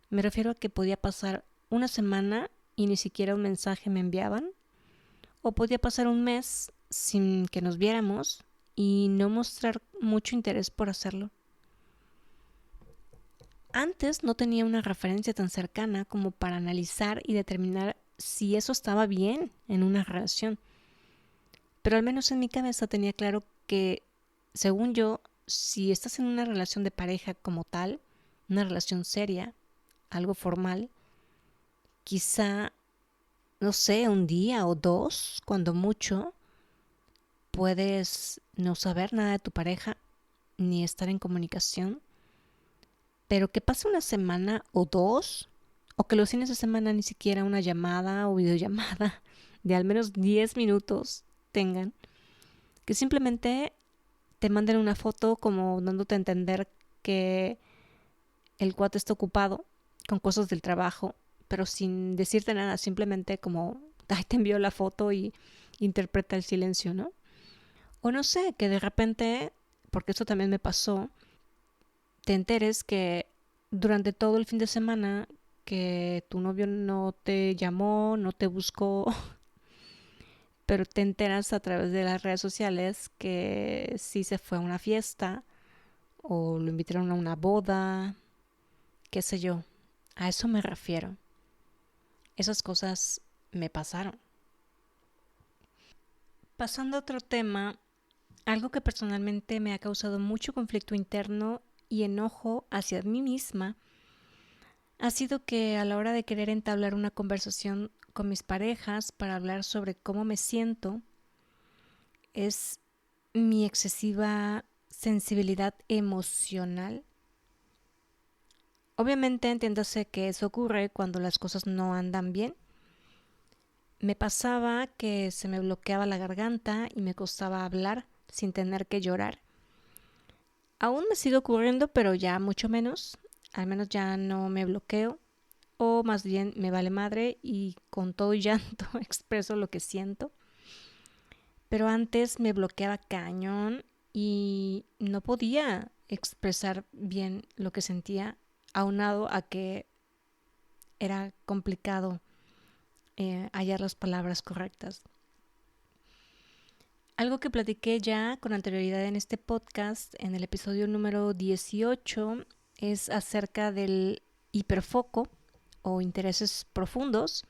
Me refiero a que podía pasar una semana y ni siquiera un mensaje me enviaban, o podía pasar un mes sin que nos viéramos y no mostrar mucho interés por hacerlo. Antes no tenía una referencia tan cercana como para analizar y determinar si eso estaba bien en una relación. Pero al menos en mi cabeza tenía claro que, según yo, si estás en una relación de pareja como tal, una relación seria, algo formal, quizá, no sé, un día o dos, cuando mucho, puedes no saber nada de tu pareja ni estar en comunicación, pero que pase una semana o dos, o que los fines de semana ni siquiera una llamada o videollamada de al menos 10 minutos tengan, que simplemente te manden una foto como dándote a entender que el cuate está ocupado con cosas del trabajo, pero sin decirte nada, simplemente como, ay, te envió la foto y interpreta el silencio, ¿no? O no sé, que de repente, porque esto también me pasó, te enteres que durante todo el fin de semana que tu novio no te llamó, no te buscó, pero te enteras a través de las redes sociales que sí se fue a una fiesta o lo invitaron a una boda, qué sé yo. A eso me refiero. Esas cosas me pasaron. Pasando a otro tema, algo que personalmente me ha causado mucho conflicto interno y enojo hacia mí misma ha sido que a la hora de querer entablar una conversación con mis parejas para hablar sobre cómo me siento, es mi excesiva sensibilidad emocional. Obviamente entiéndase que eso ocurre cuando las cosas no andan bien. Me pasaba que se me bloqueaba la garganta y me costaba hablar sin tener que llorar. Aún me sigue ocurriendo, pero ya mucho menos. Al menos ya no me bloqueo. O más bien me vale madre y con todo llanto expreso lo que siento. Pero antes me bloqueaba cañón y no podía expresar bien lo que sentía, aunado a que era complicado hallar las palabras correctas. Algo que platiqué ya con anterioridad en este podcast, en el episodio número 18, es acerca del hiperfoco o intereses profundos,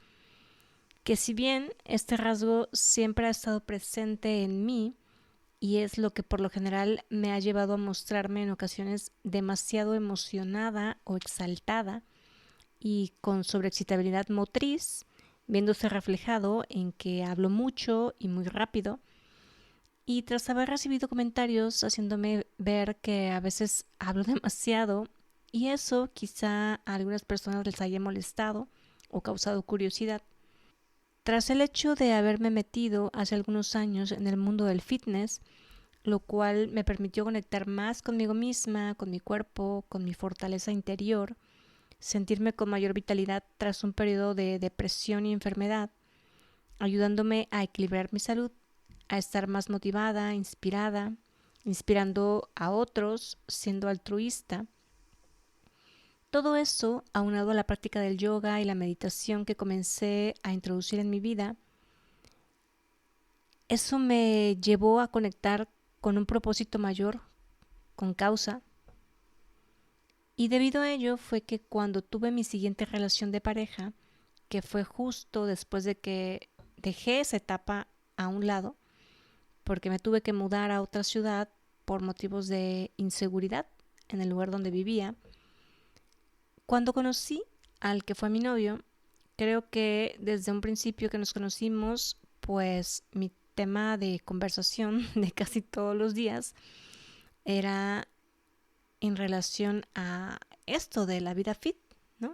que si bien este rasgo siempre ha estado presente en mí y es lo que por lo general me ha llevado a mostrarme en ocasiones demasiado emocionada o exaltada y con sobreexcitabilidad motriz, viéndose reflejado en que hablo mucho y muy rápido, y tras haber recibido comentarios haciéndome ver que a veces hablo demasiado y eso quizá a algunas personas les haya molestado o causado curiosidad. Tras el hecho de haberme metido hace algunos años en el mundo del fitness, lo cual me permitió conectar más conmigo misma, con mi cuerpo, con mi fortaleza interior, sentirme con mayor vitalidad tras un periodo de depresión y enfermedad, ayudándome a equilibrar mi salud, a estar más motivada, inspirada, inspirando a otros, siendo altruista. Todo eso, aunado a la práctica del yoga y la meditación que comencé a introducir en mi vida, eso me llevó a conectar con un propósito mayor, con causa. Y debido a ello fue que cuando tuve mi siguiente relación de pareja, que fue justo después de que dejé esa etapa a un lado, porque me tuve que mudar a otra ciudad por motivos de inseguridad en el lugar donde vivía. Cuando conocí al que fue mi novio, Creo que desde un principio que nos conocimos, pues mi tema de conversación de casi todos los días era en relación a esto de la vida fit, ¿no?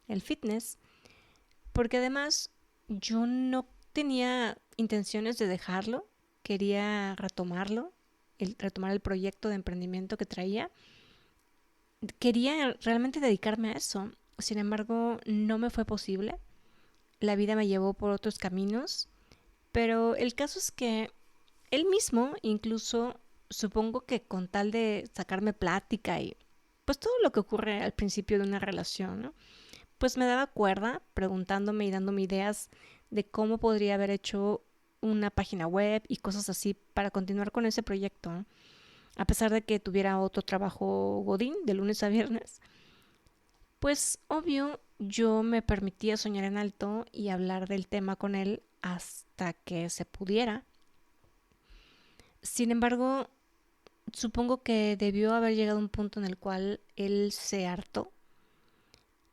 El fitness, porque además yo no tenía intenciones de dejarlo, quería retomar el proyecto de emprendimiento que traía. Quería realmente dedicarme a eso, sin embargo no me fue posible. La vida me llevó por otros caminos, pero el caso es que él mismo, incluso, supongo que con tal de sacarme plática y pues todo lo que ocurre al principio de una relación, ¿no? Pues me daba cuerda preguntándome y dándome ideas de cómo podría haber hecho una página web y cosas así para continuar con ese proyecto, ¿no? A pesar de que tuviera otro trabajo godín de lunes a viernes. Pues obvio, yo me permitía soñar en alto y hablar del tema con él hasta que se pudiera. Sin embargo, supongo que debió haber llegado a un punto en el cual él se hartó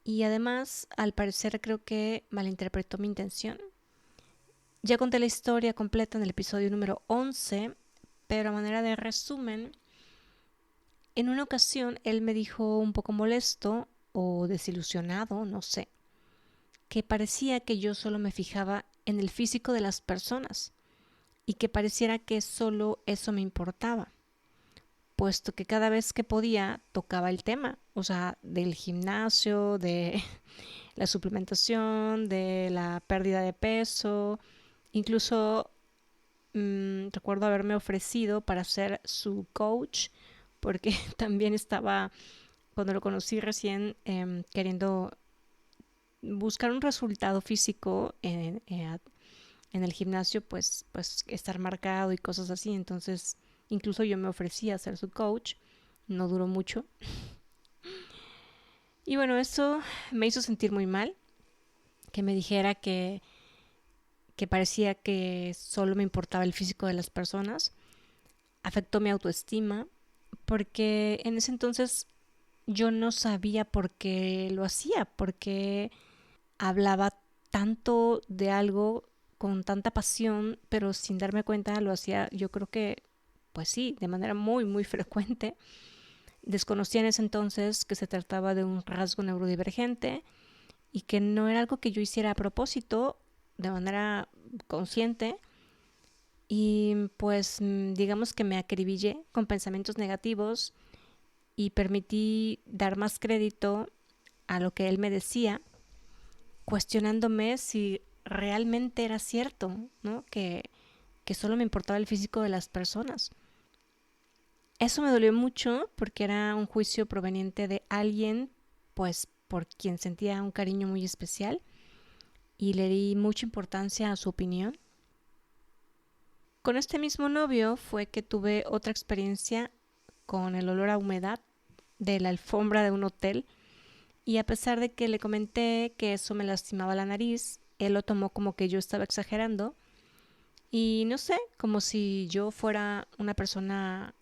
y además, al parecer, creo que malinterpretó mi intención. Ya conté la historia completa en el episodio número 11, pero a manera de resumen, en una ocasión él me dijo un poco molesto o desilusionado, no sé, que parecía que yo solo me fijaba en el físico de las personas y que pareciera que solo eso me importaba, puesto que cada vez que podía tocaba el tema, o sea, del gimnasio, de la suplementación, de la pérdida de peso, incluso recuerdo haberme ofrecido para ser su coach, porque también estaba, cuando lo conocí recién, queriendo buscar un resultado físico en el gimnasio, pues estar marcado y cosas así. Entonces, incluso yo me ofrecí a ser su coach. No duró mucho. Y bueno, eso me hizo sentir muy mal. Que me dijera que parecía que solo me importaba el físico de las personas. Afectó mi autoestima. Porque en ese entonces yo no sabía por qué lo hacía. Porque hablaba tanto de algo con tanta pasión, pero sin darme cuenta lo hacía, yo creo que, pues sí, de manera muy, muy frecuente. Desconocía en ese entonces que se trataba de un rasgo neurodivergente y que no era algo que yo hiciera a propósito, de manera consciente, y pues digamos que me acribillé con pensamientos negativos y permití dar más crédito a lo que él me decía, cuestionándome si realmente era cierto, ¿no? Que solo me importaba el físico de las personas. Eso me dolió mucho porque era un juicio proveniente de alguien, pues por quien sentía un cariño muy especial y le di mucha importancia a su opinión. Con este mismo novio fue que tuve otra experiencia con el olor a humedad de la alfombra de un hotel y a pesar de que le comenté que eso me lastimaba la nariz, él lo tomó como que yo estaba exagerando y no sé, como si yo fuera una persona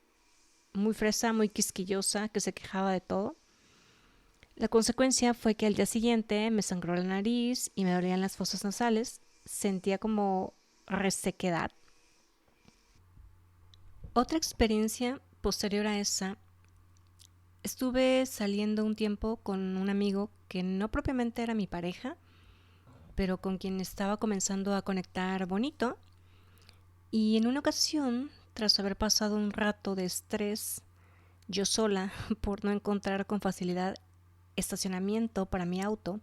muy fresa, muy quisquillosa, que se quejaba de todo. La consecuencia fue que al día siguiente me sangró la nariz y me dolían las fosas nasales, sentía como resequedad. Otra experiencia posterior a esa, estuve saliendo un tiempo con un amigo que no propiamente era mi pareja, pero con quien estaba comenzando a conectar bonito. Y en una ocasión, tras haber pasado un rato de estrés, yo sola, por no encontrar con facilidad estacionamiento para mi auto,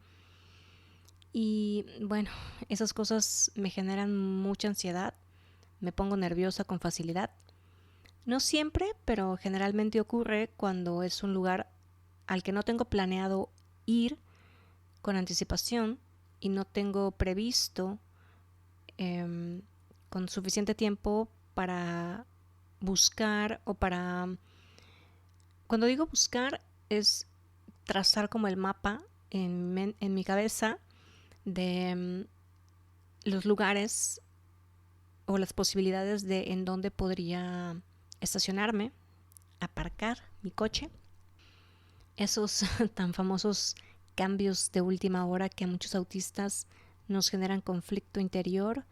y bueno, esas cosas me generan mucha ansiedad, me pongo nerviosa con facilidad. No siempre, pero generalmente ocurre cuando es un lugar al que no tengo planeado ir con anticipación y no tengo previsto con suficiente tiempo para buscar o para... Cuando digo buscar es trazar como el mapa en mi cabeza de los lugares o las posibilidades de en dónde podría estacionarme, aparcar mi coche. Esos tan famosos cambios de última hora que a muchos autistas nos generan conflicto interior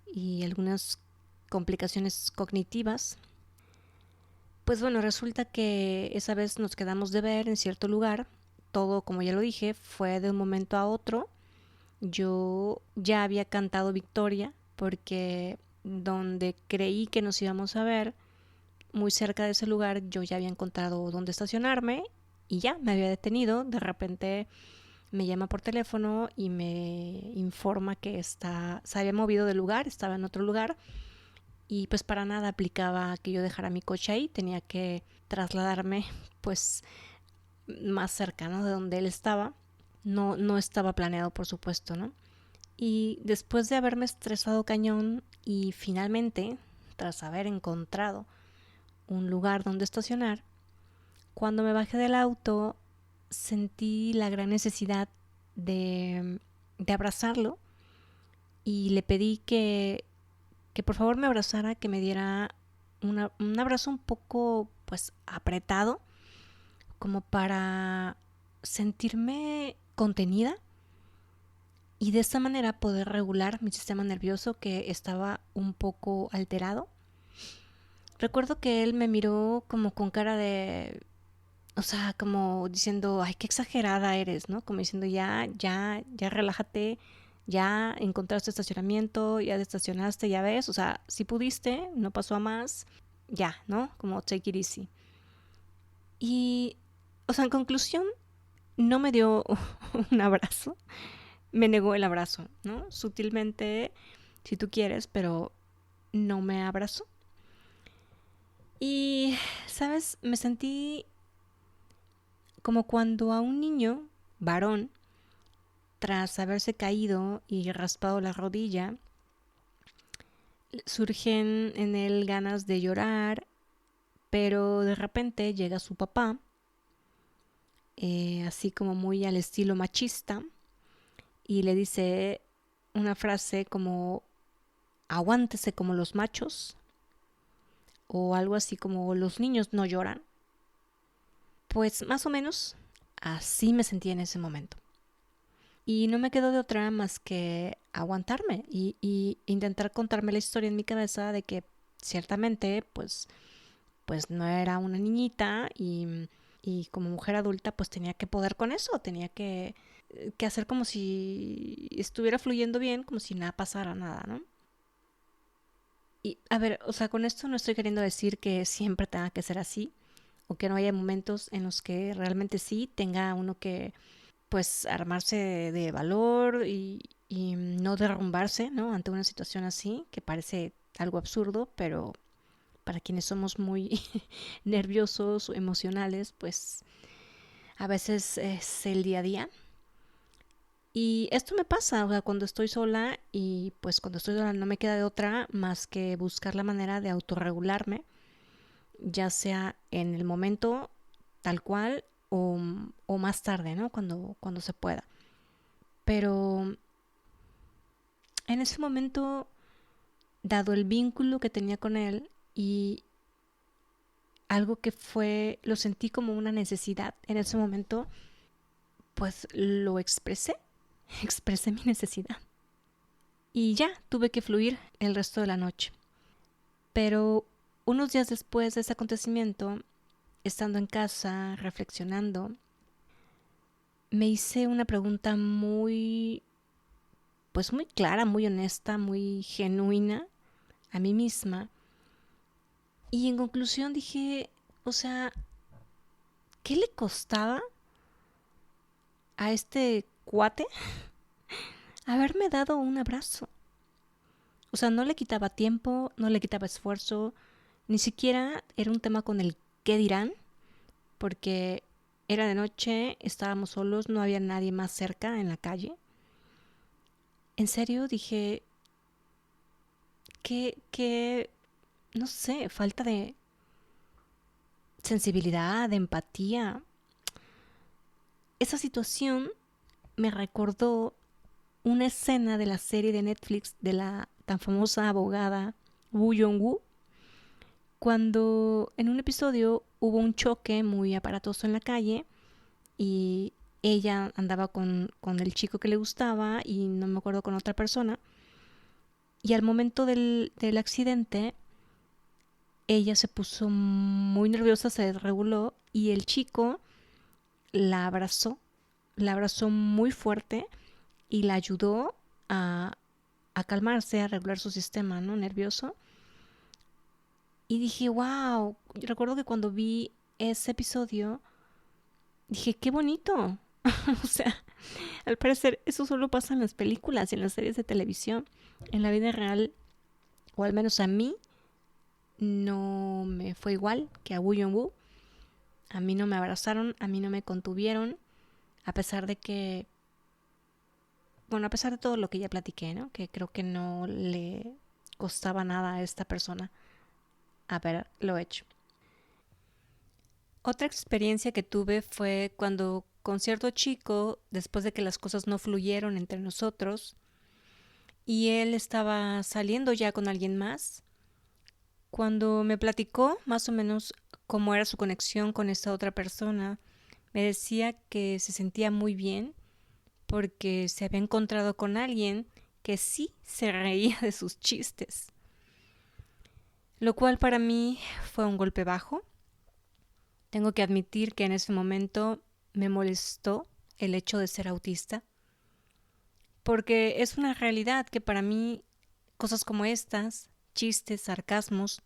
y algunas complicaciones cognitivas. Pues bueno, resulta que esa vez nos quedamos de ver en cierto lugar. Todo, como ya lo dije, fue de un momento a otro. Yo ya había cantado victoria porque donde creí que nos íbamos a ver, muy cerca de ese lugar, yo ya había encontrado dónde estacionarme y ya me había detenido. De repente me llama por teléfono y me informa que se había movido de lugar, estaba en otro lugar y pues para nada aplicaba que yo dejara mi coche ahí, tenía que trasladarme pues más cerca, ¿no?, de donde él estaba. No estaba planeado, por supuesto, ¿no? Y después de haberme estresado cañón y finalmente, tras haber encontrado un lugar donde estacionar, cuando me bajé del auto sentí la gran necesidad de abrazarlo y le pedí que por favor me abrazara, que me diera un abrazo un poco pues apretado, como para sentirme contenida y de esta manera poder regular mi sistema nervioso que estaba un poco alterado. Recuerdo que él me miró como con cara de, o sea, como diciendo, ay, qué exagerada eres, ¿no? Como diciendo, ya relájate, ya encontraste estacionamiento, ya te estacionaste, ya ves, o sea, si pudiste, no pasó a más, ya, ¿no? Como take it easy. Y, o sea, en conclusión, no me dio un abrazo, me negó el abrazo, ¿no? Sutilmente, si tú quieres, pero no me abrazó. Y, ¿sabes? Me sentí como cuando a un niño, varón, tras haberse caído y raspado la rodilla, surgen en él ganas de llorar, pero de repente llega su papá, así como muy al estilo machista, y le dice una frase como aguántese como los machos, o algo así como los niños no lloran. Pues más o menos así me sentí en ese momento. Y no me quedó de otra más que aguantarme y intentar contarme la historia en mi cabeza de que ciertamente pues no era una niñita y como mujer adulta pues tenía que poder con eso, tenía que hacer como si estuviera fluyendo bien, como si nada pasara, nada, ¿no? Y a ver, o sea, con esto no estoy queriendo decir que siempre tenga que ser así o que no haya momentos en los que realmente sí tenga uno que pues armarse de valor y no derrumbarse, ¿no?, ante una situación así que parece algo absurdo, pero para quienes somos muy nerviosos o emocionales, pues a veces es el día a día. Y esto me pasa, o sea, cuando estoy sola y pues cuando estoy sola no me queda de otra más que buscar la manera de autorregularme, ya sea en el momento tal cual o más tarde, ¿no?, cuando se pueda. Pero en ese momento, dado el vínculo que tenía con él y algo que lo sentí como una necesidad en ese momento, pues lo expresé, expresé mi necesidad. Y ya, tuve que fluir el resto de la noche. Pero unos días después de ese acontecimiento, estando en casa, reflexionando, me hice una pregunta pues muy clara, muy honesta, muy genuina a mí misma. Y en conclusión dije, o sea, ¿qué le costaba a este cuate haberme dado un abrazo? O sea, no le quitaba tiempo, no le quitaba esfuerzo, ni siquiera era un tema con el qué dirán, porque era de noche, estábamos solos, no había nadie más cerca en la calle. En serio, dije, que no sé, falta de sensibilidad, de empatía. Esa situación me recordó una escena de la serie de Netflix de la tan famosa abogada Woo Jong-woo, cuando en un episodio hubo un choque muy aparatoso en la calle y ella andaba con el chico que le gustaba y no me acuerdo con otra persona. Y al momento del accidente, ella se puso muy nerviosa, se desreguló y el chico la abrazó muy fuerte y la ayudó a calmarse, a regular su sistema, ¿no? Nervioso. Y dije, wow, recuerdo que cuando vi ese episodio, dije, qué bonito. O sea, al parecer eso solo pasa en las películas y en las series de televisión. En la vida real, o al menos a mí, no me fue igual que a Woo Jung-woo. A mí no me abrazaron, a mí no me contuvieron, a pesar de que, bueno, a pesar de todo lo que ya platiqué, ¿no? Que creo que no le costaba nada a esta persona haberlo hecho. Otra experiencia que tuve fue cuando con cierto chico, después de que las cosas no fluyeron entre nosotros y él estaba saliendo ya con alguien más, cuando me platicó más o menos cómo era su conexión con esta otra persona, me decía que se sentía muy bien porque se había encontrado con alguien que sí se reía de sus chistes, lo cual para mí fue un golpe bajo. Tengo que admitir que en ese momento me molestó el hecho de ser autista, porque es una realidad que para mí cosas como estas, chistes, sarcasmos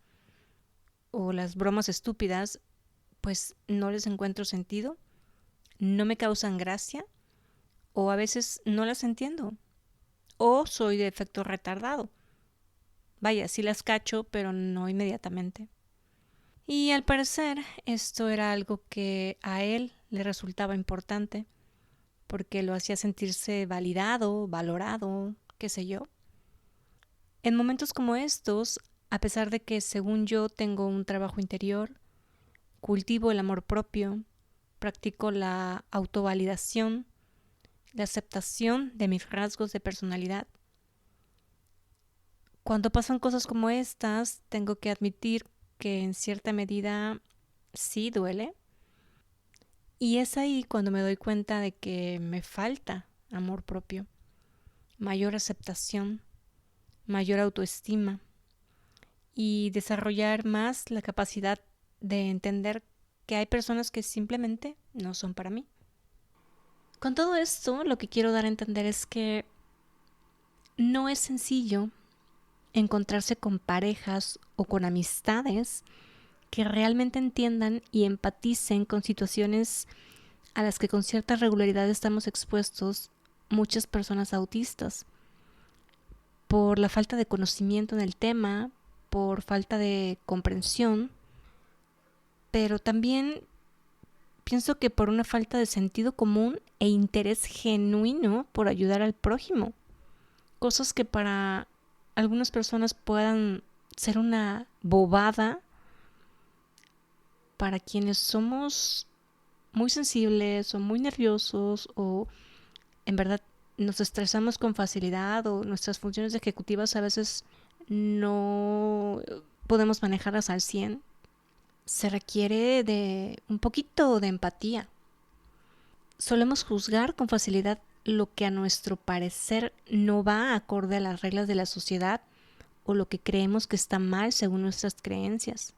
o las bromas estúpidas, pues no les encuentro sentido, no me causan gracia o a veces no las entiendo o soy de efecto retardado. Vaya, sí las cacho, pero no inmediatamente. Y al parecer esto era algo que a él le resultaba importante porque lo hacía sentirse validado, valorado, qué sé yo. En momentos como estos, a pesar de que según yo tengo un trabajo interior, cultivo el amor propio, practico la autovalidación, la aceptación de mis rasgos de personalidad. Cuando pasan cosas como estas, tengo que admitir que en cierta medida sí duele. Y es ahí cuando me doy cuenta de que me falta amor propio, mayor aceptación, mayor autoestima y desarrollar más la capacidad de entender que hay personas que simplemente no son para mí. Con todo esto, lo que quiero dar a entender es que no es sencillo encontrarse con parejas o con amistades que realmente entiendan y empaticen con situaciones a las que con cierta regularidad estamos expuestos muchas personas autistas, por la falta de conocimiento en el tema, por falta de comprensión, pero también pienso que por una falta de sentido común e interés genuino por ayudar al prójimo. Cosas que para algunas personas puedan ser una bobada, para quienes somos muy sensibles o muy nerviosos o en verdad nos estresamos con facilidad o nuestras funciones ejecutivas a veces no podemos manejarlas al 100, se requiere de un poquito de empatía. Solemos juzgar con facilidad lo que a nuestro parecer no va acorde a las reglas de la sociedad o lo que creemos que está mal según nuestras creencias.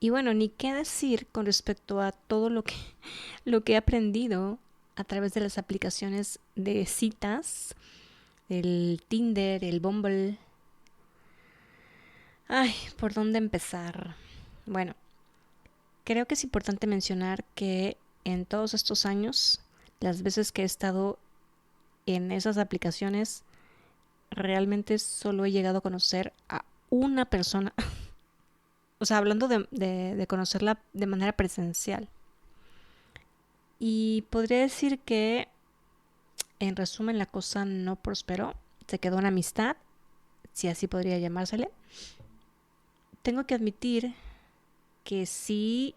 Y bueno, ni qué decir con respecto a todo lo que he aprendido a través de las aplicaciones de citas, el Tinder, el Bumble. Ay, ¿por dónde empezar? Bueno, creo que es importante mencionar que en todos estos años, las veces que he estado en esas aplicaciones, realmente solo he llegado a conocer a una persona. O sea, hablando de conocerla de manera presencial. Y podría decir que, en resumen, la cosa no prosperó. Se quedó en amistad, si así podría llamársele. Tengo que admitir que sí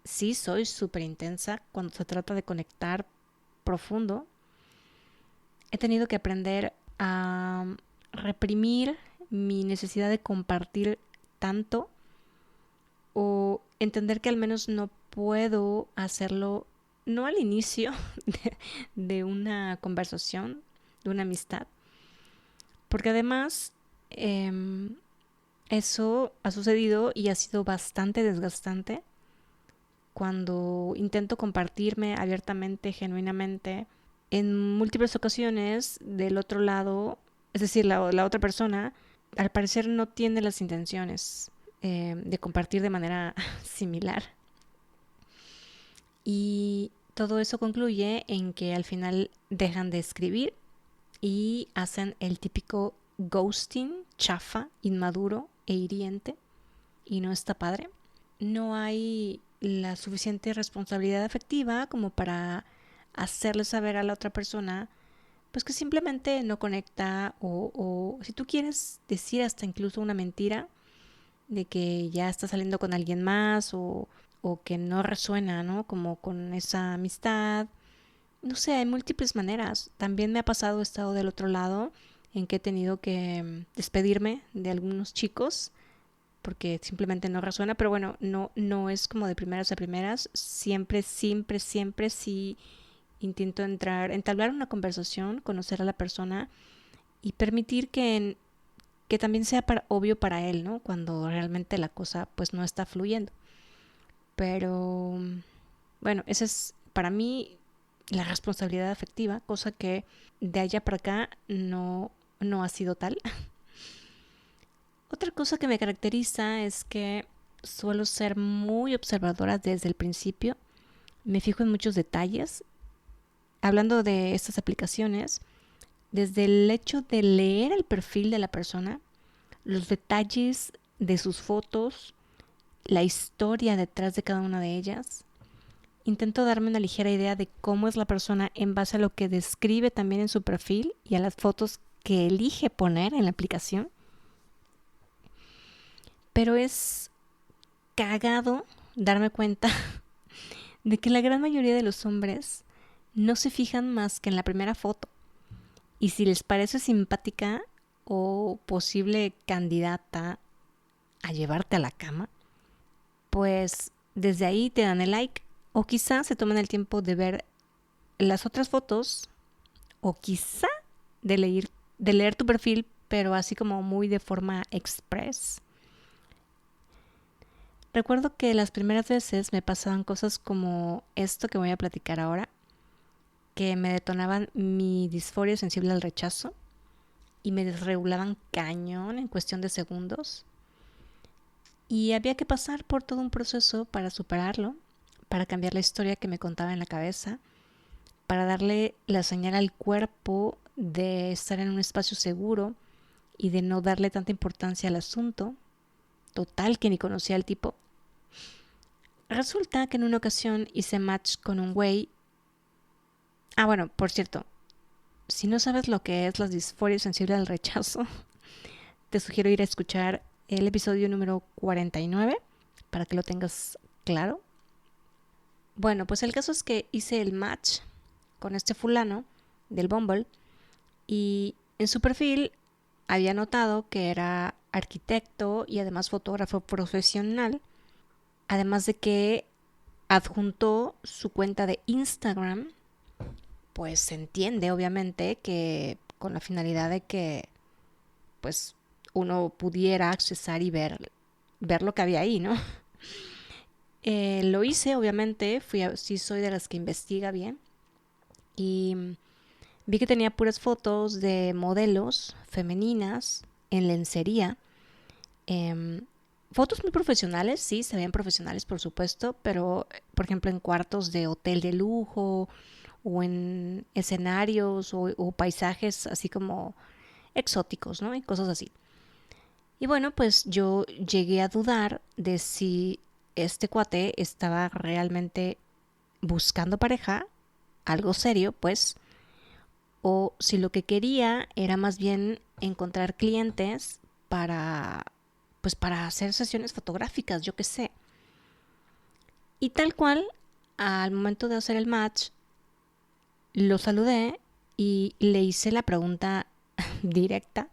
soy súper intensa cuando se trata de conectar profundo. He tenido que aprender a reprimir mi necesidad de compartir tanto o entender que al menos no puedo hacerlo no al inicio de una conversación, de una amistad, porque además eso ha sucedido y ha sido bastante desgastante cuando intento compartirme abiertamente, genuinamente, en múltiples ocasiones del otro lado, es decir, la otra persona, al parecer no tiene las intenciones de compartir de manera similar. Y todo eso concluye en que al final dejan de escribir y hacen el típico ghosting, chafa, inmaduro e hiriente, y no está padre. No hay la suficiente responsabilidad afectiva como para hacerle saber a la otra persona pues que simplemente no conecta, o si tú quieres decir hasta incluso una mentira de que ya está saliendo con alguien más, o que no resuena, ¿no? Como con esa amistad. No sé, hay múltiples maneras. También me ha pasado, he estado del otro lado, en que he tenido que despedirme de algunos chicos porque simplemente no resuena, pero bueno, no es como de primeras a primeras. Siempre sí intento entablar una conversación, conocer a la persona y permitir que también sea obvio para él, ¿no? Cuando realmente la cosa pues no está fluyendo. Pero bueno, esa es para mí la responsabilidad afectiva, cosa que de allá para acá no ha sido tal. Otra cosa que me caracteriza es que suelo ser muy observadora desde el principio. Me fijo en muchos detalles. Hablando de estas aplicaciones, desde el hecho de leer el perfil de la persona, los detalles de sus fotos, la historia detrás de cada una de ellas, intento darme una ligera idea de cómo es la persona en base a lo que describe también en su perfil y a las fotos que elige poner en la aplicación. Pero es cagado darme cuenta de que la gran mayoría de los hombres no se fijan más que en la primera foto. Y si les parece simpática o posible candidata a llevarte a la cama, pues desde ahí te dan el like. O quizá se toman el tiempo de ver las otras fotos, o quizá de leer tu perfil, pero así como muy de forma express. Recuerdo que las primeras veces me pasaban cosas como esto que voy a platicar ahora, que me detonaban mi disforia sensible al rechazo y me desregulaban cañón en cuestión de segundos. Y había que pasar por todo un proceso para superarlo, para cambiar la historia que me contaba en la cabeza, para darle la señal al cuerpo de estar en un espacio seguro y de no darle tanta importancia al asunto. Total que ni conocía al tipo. Resulta que en una ocasión hice match con un güey. Ah, bueno, por cierto, si no sabes lo que es la disforia sensible al rechazo, te sugiero ir a escuchar el episodio número 49 para que lo tengas claro. Bueno, pues el caso es que hice el match con este fulano del Bumble y en su perfil había notado que era arquitecto y además fotógrafo profesional, además de que adjuntó su cuenta de Instagram. Pues se entiende obviamente que con la finalidad de que pues uno pudiera accesar y ver lo que había ahí, ¿no? Lo hice, obviamente, sí soy de las que investiga bien, y vi que tenía puras fotos de modelos femeninas en lencería. Fotos muy profesionales, sí, se veían profesionales por supuesto, pero por ejemplo en cuartos de hotel de lujo o en escenarios o paisajes así como exóticos, ¿no? Y cosas así. Y bueno, pues yo llegué a dudar de si este cuate estaba realmente buscando pareja, algo serio, pues, o si lo que quería era más bien encontrar clientes para hacer sesiones fotográficas, yo qué sé. Y tal cual, al momento de hacer el match, lo saludé y le hice la pregunta directa,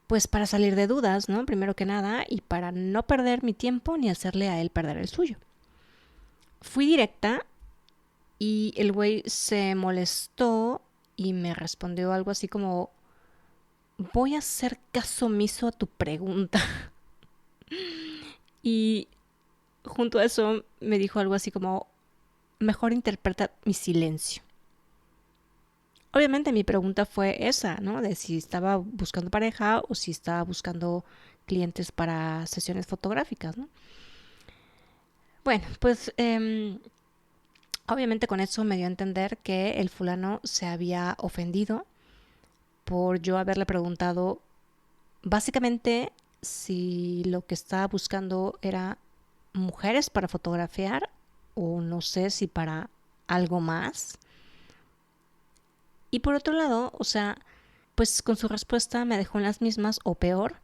pues para salir de dudas, ¿no? Primero que nada, y para no perder mi tiempo ni hacerle a él perder el suyo. Fui directa Y el güey se molestó y me respondió algo así como, voy a hacer caso omiso a tu pregunta. Y junto a eso me dijo algo así como, mejor interpreta mi silencio. Obviamente mi pregunta fue esa, ¿no? De si estaba buscando pareja o si estaba buscando clientes para sesiones fotográficas, ¿no? Bueno, pues obviamente con eso me dio a entender que el fulano se había ofendido por yo haberle preguntado básicamente si lo que estaba buscando era mujeres para fotografiar o no sé si para algo más. Y por otro lado, o sea, pues con su respuesta me dejó en las mismas o peor,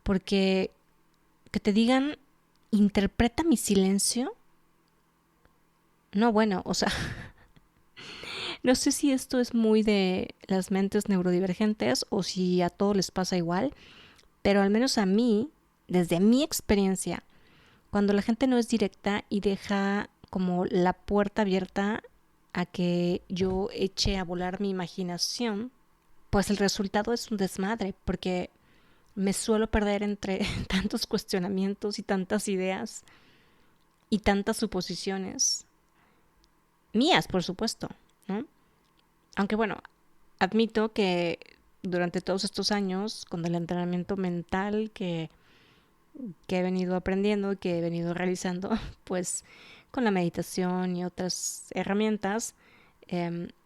porque que te digan, interpreta mi silencio. No, bueno, o sea, no sé si esto es muy de las mentes neurodivergentes o si a todos les pasa igual, pero al menos a mí, desde mi experiencia, cuando la gente no es directa y deja como la puerta abierta a que yo eche a volar mi imaginación, pues el resultado es un desmadre, porque me suelo perder entre tantos cuestionamientos y tantas ideas y tantas suposiciones, mías, por supuesto, ¿no? Aunque bueno, admito que durante todos estos años, con el entrenamiento mental que he venido aprendiendo y que he venido realizando, pues con la meditación y otras herramientas,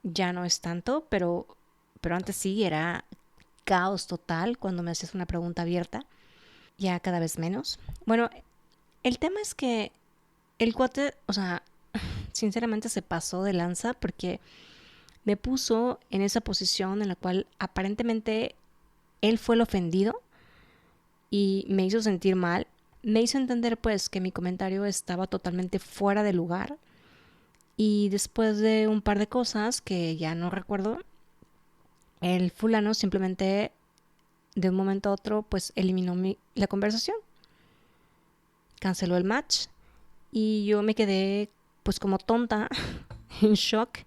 ya no es tanto, pero antes sí era caos total cuando me hacías una pregunta abierta, ya cada vez menos. Bueno, el tema es que el cuate, o sea, sinceramente se pasó de lanza porque me puso en esa posición en la cual aparentemente él fue el ofendido y me hizo sentir mal. Me hizo entender pues que mi comentario estaba totalmente fuera de lugar y después de un par de cosas que ya no recuerdo, el fulano simplemente de un momento a otro pues eliminó la conversación, canceló el match y yo me quedé pues como tonta, en shock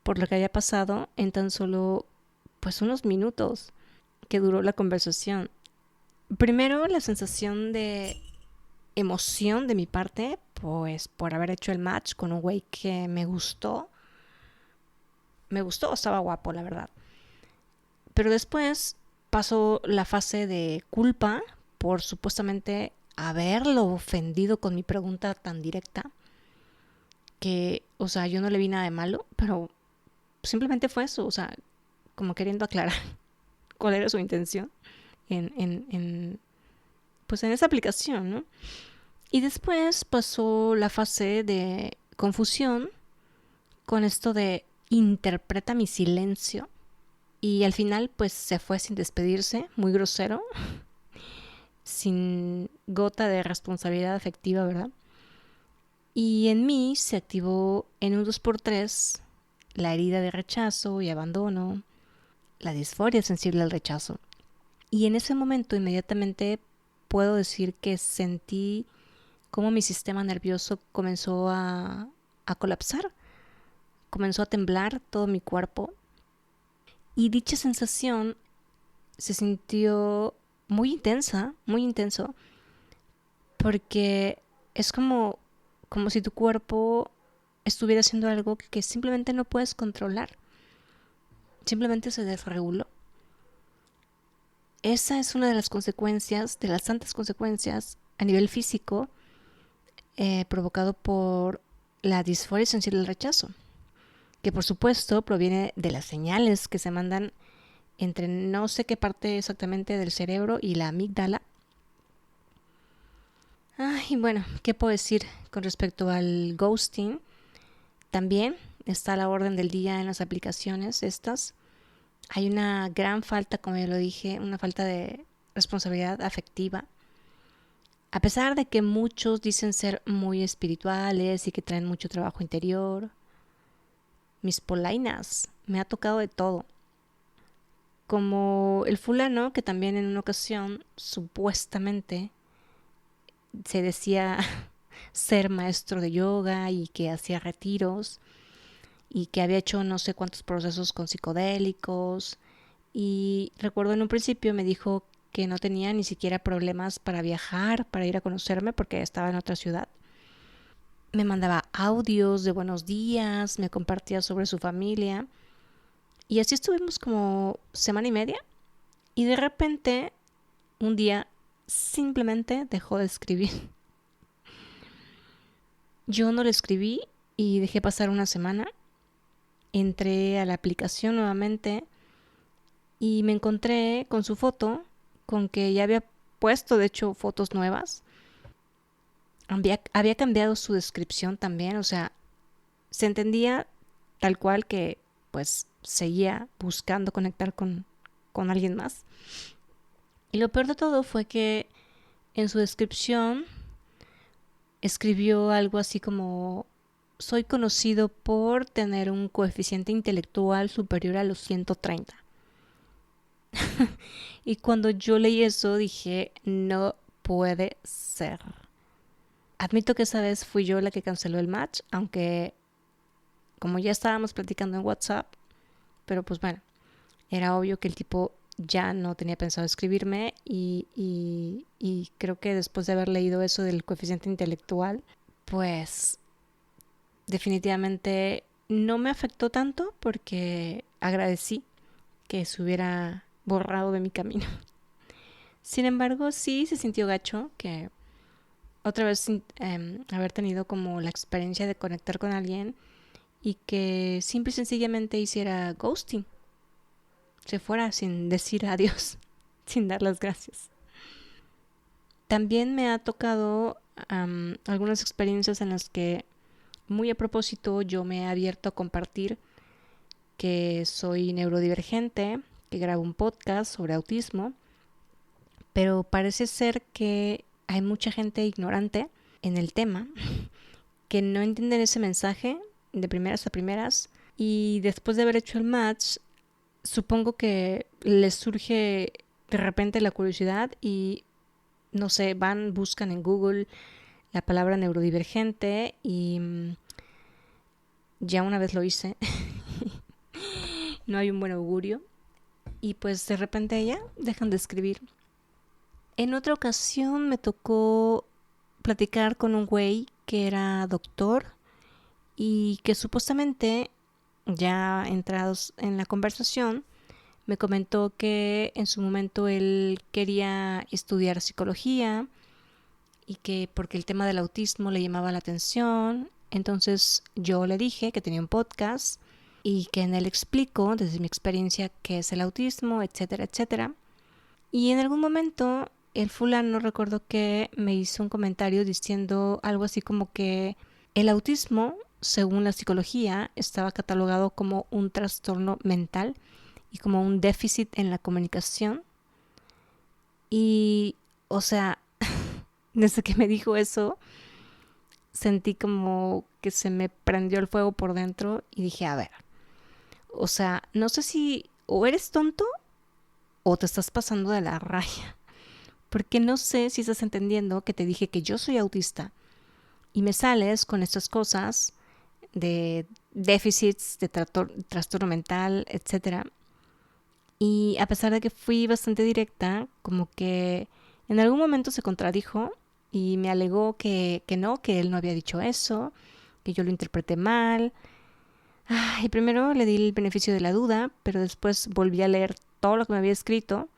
por lo que había pasado en tan solo pues unos minutos que duró la conversación. Primero la sensación de emoción de mi parte, pues por haber hecho el match con un güey que me gustó. Me gustó, estaba guapo, la verdad. Pero después pasó la fase de culpa por supuestamente haberlo ofendido con mi pregunta tan directa. Que, o sea, yo no le vi nada de malo, pero simplemente fue eso, o sea, como queriendo aclarar cuál era su intención pues en esa aplicación, ¿no? Y después pasó la fase de confusión con esto de interpreta mi silencio y al final pues se fue sin despedirse, muy grosero, sin gota de responsabilidad afectiva, ¿verdad? Y en mí se activó en un 2x3 la herida de rechazo y abandono, la disforia sensible al rechazo. Y en ese momento inmediatamente puedo decir que sentí cómo mi sistema nervioso comenzó a colapsar, comenzó a temblar todo mi cuerpo y dicha sensación se sintió muy intensa, muy intenso, porque es como si tu cuerpo estuviera haciendo algo que simplemente no puedes controlar, simplemente se desreguló. Esa es una de las consecuencias, de las tantas consecuencias a nivel físico provocado por la disforia sensible al rechazo, que por supuesto proviene de las señales que se mandan entre no sé qué parte exactamente del cerebro y la amígdala. Y bueno, ¿qué puedo decir con respecto al ghosting? También está a la orden del día en las aplicaciones estas. Hay una gran falta, como ya lo dije, una falta de responsabilidad afectiva. A pesar de que muchos dicen ser muy espirituales y que traen mucho trabajo interior, mis polainas, me ha tocado de todo. Como el fulano que también en una ocasión supuestamente se decía ser maestro de yoga y que hacía retiros y que había hecho no sé cuántos procesos con psicodélicos. Y recuerdo en un principio me dijo que no tenía ni siquiera problemas para viajar, para ir a conocerme porque estaba en otra ciudad. Me mandaba audios de buenos días, me compartía sobre su familia. Y así estuvimos como semana y media. Y de repente, un día, simplemente dejó de escribir. Yo no le escribí y dejé pasar una semana. Entré a la aplicación nuevamente y me encontré con su foto, con que ya había puesto de hecho fotos nuevas. Había cambiado su descripción también, o sea, se entendía tal cual que pues seguía buscando conectar con alguien más. Y lo peor de todo fue que en su descripción escribió algo así como: soy conocido por tener un coeficiente intelectual superior a los 130. Y cuando yo leí eso dije, no puede ser. Admito que esa vez fui yo la que canceló el match, aunque como ya estábamos platicando en WhatsApp, pero pues bueno, era obvio que el tipo ya no tenía pensado escribirme y creo que después de haber leído eso del coeficiente intelectual, pues definitivamente no me afectó tanto porque agradecí que se hubiera borrado de mi camino. Sin embargo, sí se sintió gacho que otra vez haber tenido como la experiencia de conectar con alguien y que simple y sencillamente hiciera ghosting. Se fuera sin decir adiós, sin dar las gracias. También me ha tocado algunas experiencias en las que, muy a propósito, yo me he abierto a compartir que soy neurodivergente, que grabo un podcast sobre autismo, pero parece ser que hay mucha gente ignorante en el tema que no entienden ese mensaje de primeras a primeras y después de haber hecho el match, supongo que les surge de repente la curiosidad y no sé, buscan en Google la palabra neurodivergente y ya una vez lo hice. No hay un buen augurio y pues de repente ya dejan de escribir. En otra ocasión me tocó platicar con un güey que era doctor y que supuestamente, ya entrados en la conversación, me comentó que en su momento él quería estudiar psicología y que porque el tema del autismo le llamaba la atención. Entonces yo le dije que tenía un podcast y que en él explico desde mi experiencia qué es el autismo, etcétera, etcétera. Y en algún momento el fulano, recuerdo que me hizo un comentario diciendo algo así como que el autismo, según la psicología, estaba catalogado como un trastorno mental y como un déficit en la comunicación. Y, o sea, desde que me dijo eso, sentí como que se me prendió el fuego por dentro y dije, a ver, o sea, no sé si o eres tonto o te estás pasando de la raya. Porque no sé si estás entendiendo que te dije que yo soy autista y me sales con estas cosas de déficits, de trastorno mental, etcétera. Y a pesar de que fui bastante directa, como que en algún momento se contradijo y me alegó que no, que él no había dicho eso, que yo lo interpreté mal. Y primero le di el beneficio de la duda, pero después volví a leer todo lo que me había escrito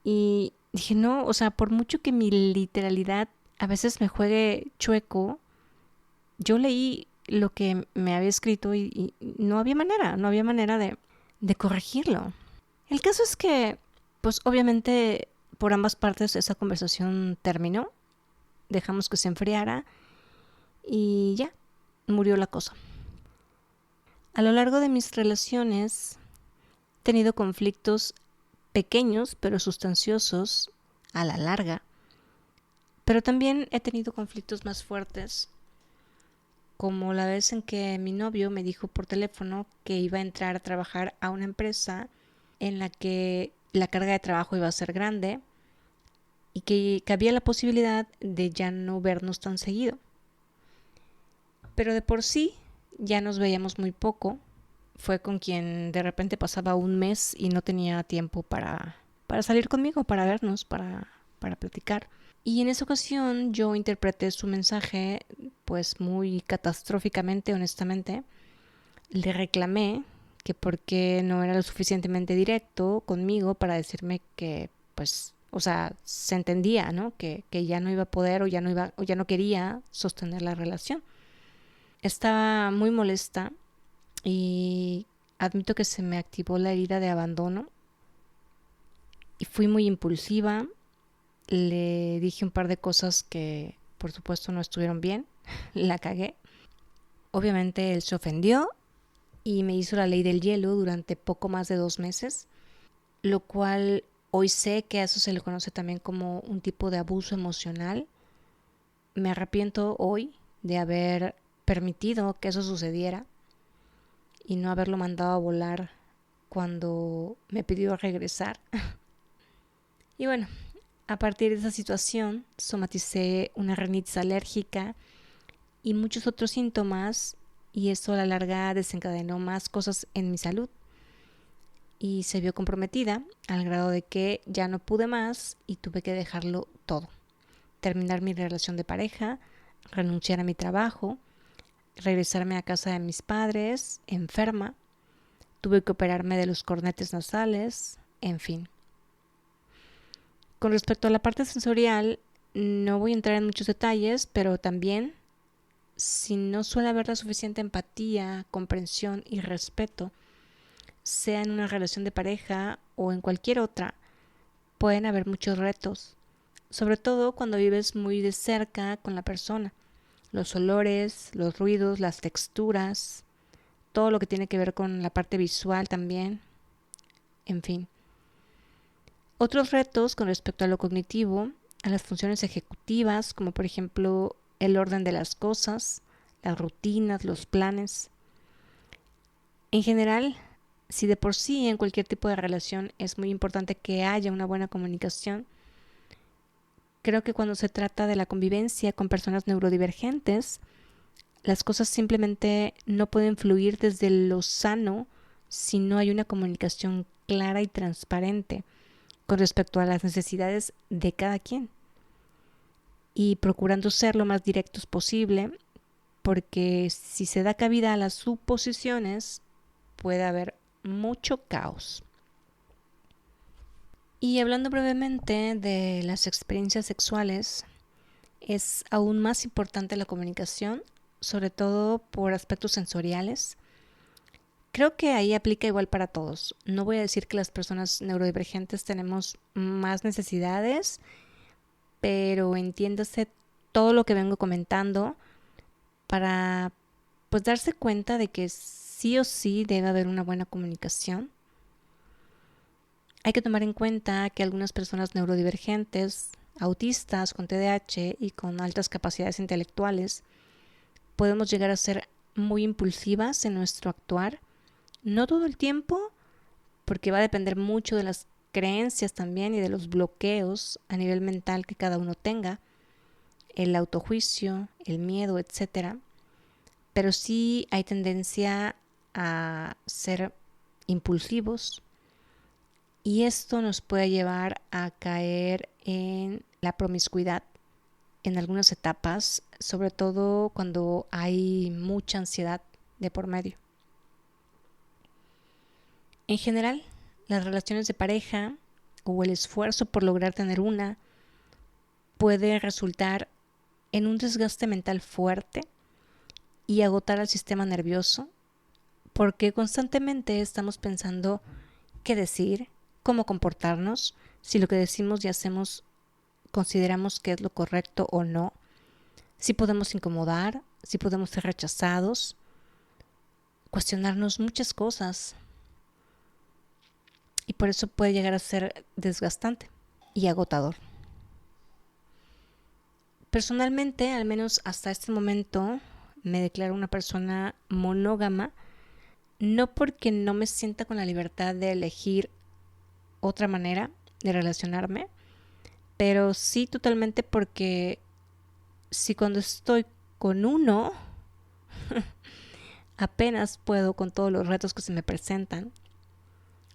y dije, no, o sea, por mucho que mi literalidad a veces me juegue chueco, yo leí lo que me había escrito y no había manera de corregirlo. El caso es que, pues obviamente por ambas partes esa conversación terminó, dejamos que se enfriara y ya, murió la cosa. A lo largo de mis relaciones he tenido conflictos pequeños pero sustanciosos a la larga, pero también he tenido conflictos más fuertes, como la vez en que mi novio me dijo por teléfono que iba a entrar a trabajar a una empresa en la que la carga de trabajo iba a ser grande y que había la posibilidad de ya no vernos tan seguido. Pero de por sí ya nos veíamos muy poco. Fue con quien de repente pasaba un mes y no tenía tiempo para salir conmigo, para vernos, para platicar. Y en esa ocasión yo interpreté su mensaje pues muy catastróficamente, honestamente. Le reclamé que porque no era lo suficientemente directo conmigo para decirme que pues, o sea, se entendía, ¿no? Que ya no iba a poder o ya no quería sostener la relación. Estaba muy molesta y admito que se me activó la herida de abandono y fui muy impulsiva. Le dije un par de cosas que por supuesto no estuvieron bien. La cagué. Obviamente él se ofendió y me hizo la ley del hielo durante poco más de 2 meses, lo cual hoy sé que a eso se le conoce también como un tipo de abuso emocional. Me arrepiento hoy de haber permitido que eso sucediera y no haberlo mandado a volar cuando me pidió regresar. Y bueno, a partir de esa situación somaticé una rinitis alérgica y muchos otros síntomas, y esto a la larga desencadenó más cosas en mi salud y se vio comprometida al grado de que ya no pude más y tuve que dejarlo todo. Terminar mi relación de pareja, renunciar a mi trabajo, regresarme a casa de mis padres, enferma, tuve que operarme de los cornetes nasales, en fin. Con respecto a la parte sensorial, no voy a entrar en muchos detalles, pero también, si no suele haber la suficiente empatía, comprensión y respeto, sea en una relación de pareja o en cualquier otra, pueden haber muchos retos, sobre todo cuando vives muy de cerca con la persona. Los olores, los ruidos, las texturas, todo lo que tiene que ver con la parte visual también, en fin. Otros retos con respecto a lo cognitivo, a las funciones ejecutivas, como por ejemplo el orden de las cosas, las rutinas, los planes. En general, si de por sí en cualquier tipo de relación es muy importante que haya una buena comunicación, creo que cuando se trata de la convivencia con personas neurodivergentes, las cosas simplemente no pueden fluir desde lo sano si no hay una comunicación clara y transparente con respecto a las necesidades de cada quien y procurando ser lo más directos posible, porque si se da cabida a las suposiciones puede haber mucho caos. Y hablando brevemente de las experiencias sexuales, es aún más importante la comunicación, sobre todo por aspectos sensoriales. Creo que ahí aplica igual para todos. No voy a decir que las personas neurodivergentes tenemos más necesidades, pero entiéndase todo lo que vengo comentando para pues darse cuenta de que sí o sí debe haber una buena comunicación. Hay que tomar en cuenta que algunas personas neurodivergentes, autistas con TDAH y con altas capacidades intelectuales, podemos llegar a ser muy impulsivas en nuestro actuar. No todo el tiempo, porque va a depender mucho de las creencias también y de los bloqueos a nivel mental que cada uno tenga, el autojuicio, el miedo, etcétera. Pero sí hay tendencia a ser impulsivos y esto nos puede llevar a caer en la promiscuidad en algunas etapas, sobre todo cuando hay mucha ansiedad de por medio. En general, las relaciones de pareja o el esfuerzo por lograr tener una puede resultar en un desgaste mental fuerte y agotar al sistema nervioso, porque constantemente estamos pensando qué decir, cómo comportarnos, si lo que decimos y hacemos consideramos que es lo correcto o no, si podemos incomodar, si podemos ser rechazados, cuestionarnos muchas cosas. Y por eso puede llegar a ser desgastante y agotador. Personalmente, al menos hasta este momento, me declaro una persona monógama, no porque no me sienta con la libertad de elegir otra manera de relacionarme, pero sí totalmente porque si cuando estoy con uno apenas puedo con todos los retos que se me presentan,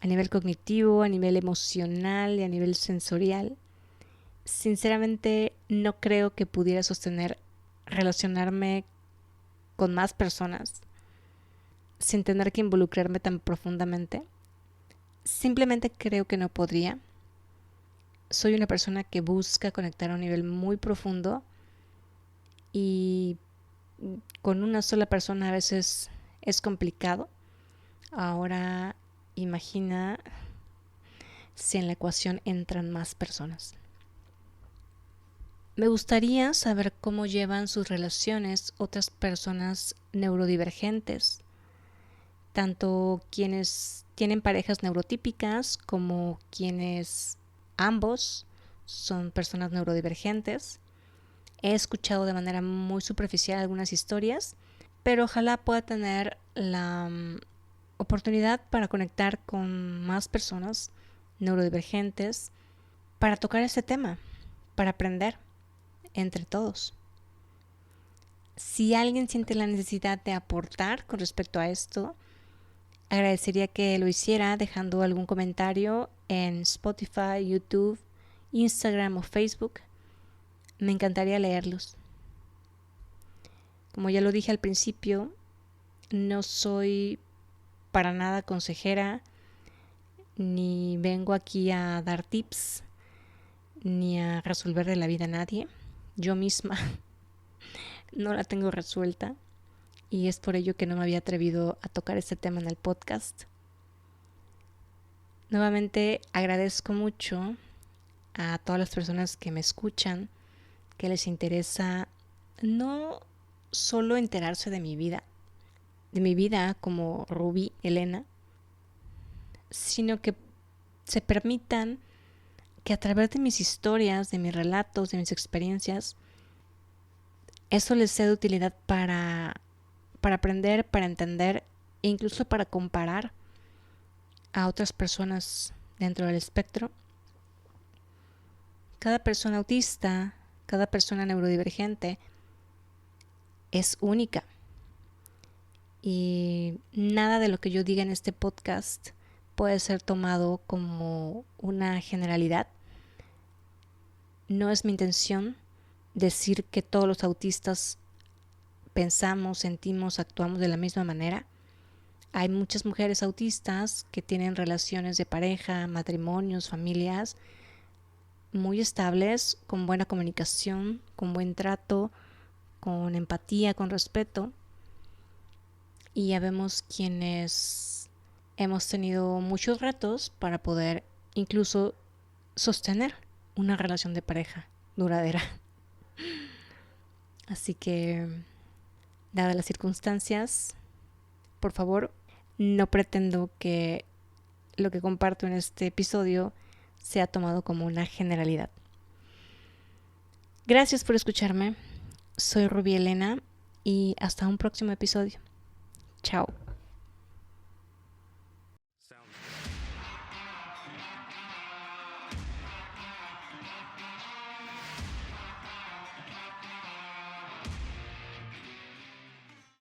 a nivel cognitivo, a nivel emocional y a nivel sensorial. Sinceramente, no creo que pudiera sostener relacionarme con más personas sin tener que involucrarme tan profundamente. Simplemente creo que no podría. Soy una persona que busca conectar a un nivel muy profundo y con una sola persona a veces es complicado. Ahora imagina si en la ecuación entran más personas. Me gustaría saber cómo llevan sus relaciones otras personas neurodivergentes, tanto quienes tienen parejas neurotípicas como quienes ambos son personas neurodivergentes. He escuchado de manera muy superficial algunas historias, pero ojalá pueda tener la oportunidad para conectar con más personas neurodivergentes para tocar este tema, para aprender entre todos. Si alguien siente la necesidad de aportar con respecto a esto, agradecería que lo hiciera dejando algún comentario en Spotify, YouTube, Instagram o Facebook. Me encantaría leerlos. Como ya lo dije al principio, no soy para nada consejera, ni vengo aquí a dar tips, ni a resolverle la vida a nadie. Yo misma no la tengo resuelta y es por ello que no me había atrevido a tocar este tema en el podcast. Nuevamente agradezco mucho a todas las personas que me escuchan, que les interesa no solo enterarse de mi vida como Ruby Elena, sino que se permitan que a través de mis historias, de mis relatos, de mis experiencias, eso les sea de utilidad para aprender, para entender e incluso para comparar a otras personas dentro del espectro. Cada persona autista, cada persona neurodivergente es única y nada de lo que yo diga en este podcast puede ser tomado como una generalidad. No es mi intención decir que todos los autistas pensamos, sentimos, actuamos de la misma manera. Hay muchas mujeres autistas que tienen relaciones de pareja, matrimonios, familias muy estables, con buena comunicación, con buen trato, con empatía, con respeto. Y ya vemos quienes hemos tenido muchos retos para poder incluso sostener una relación de pareja duradera. Así que, dadas las circunstancias, por favor, no pretendo que lo que comparto en este episodio sea tomado como una generalidad. Gracias por escucharme. Soy Ruby Elena y hasta un próximo episodio. Chao.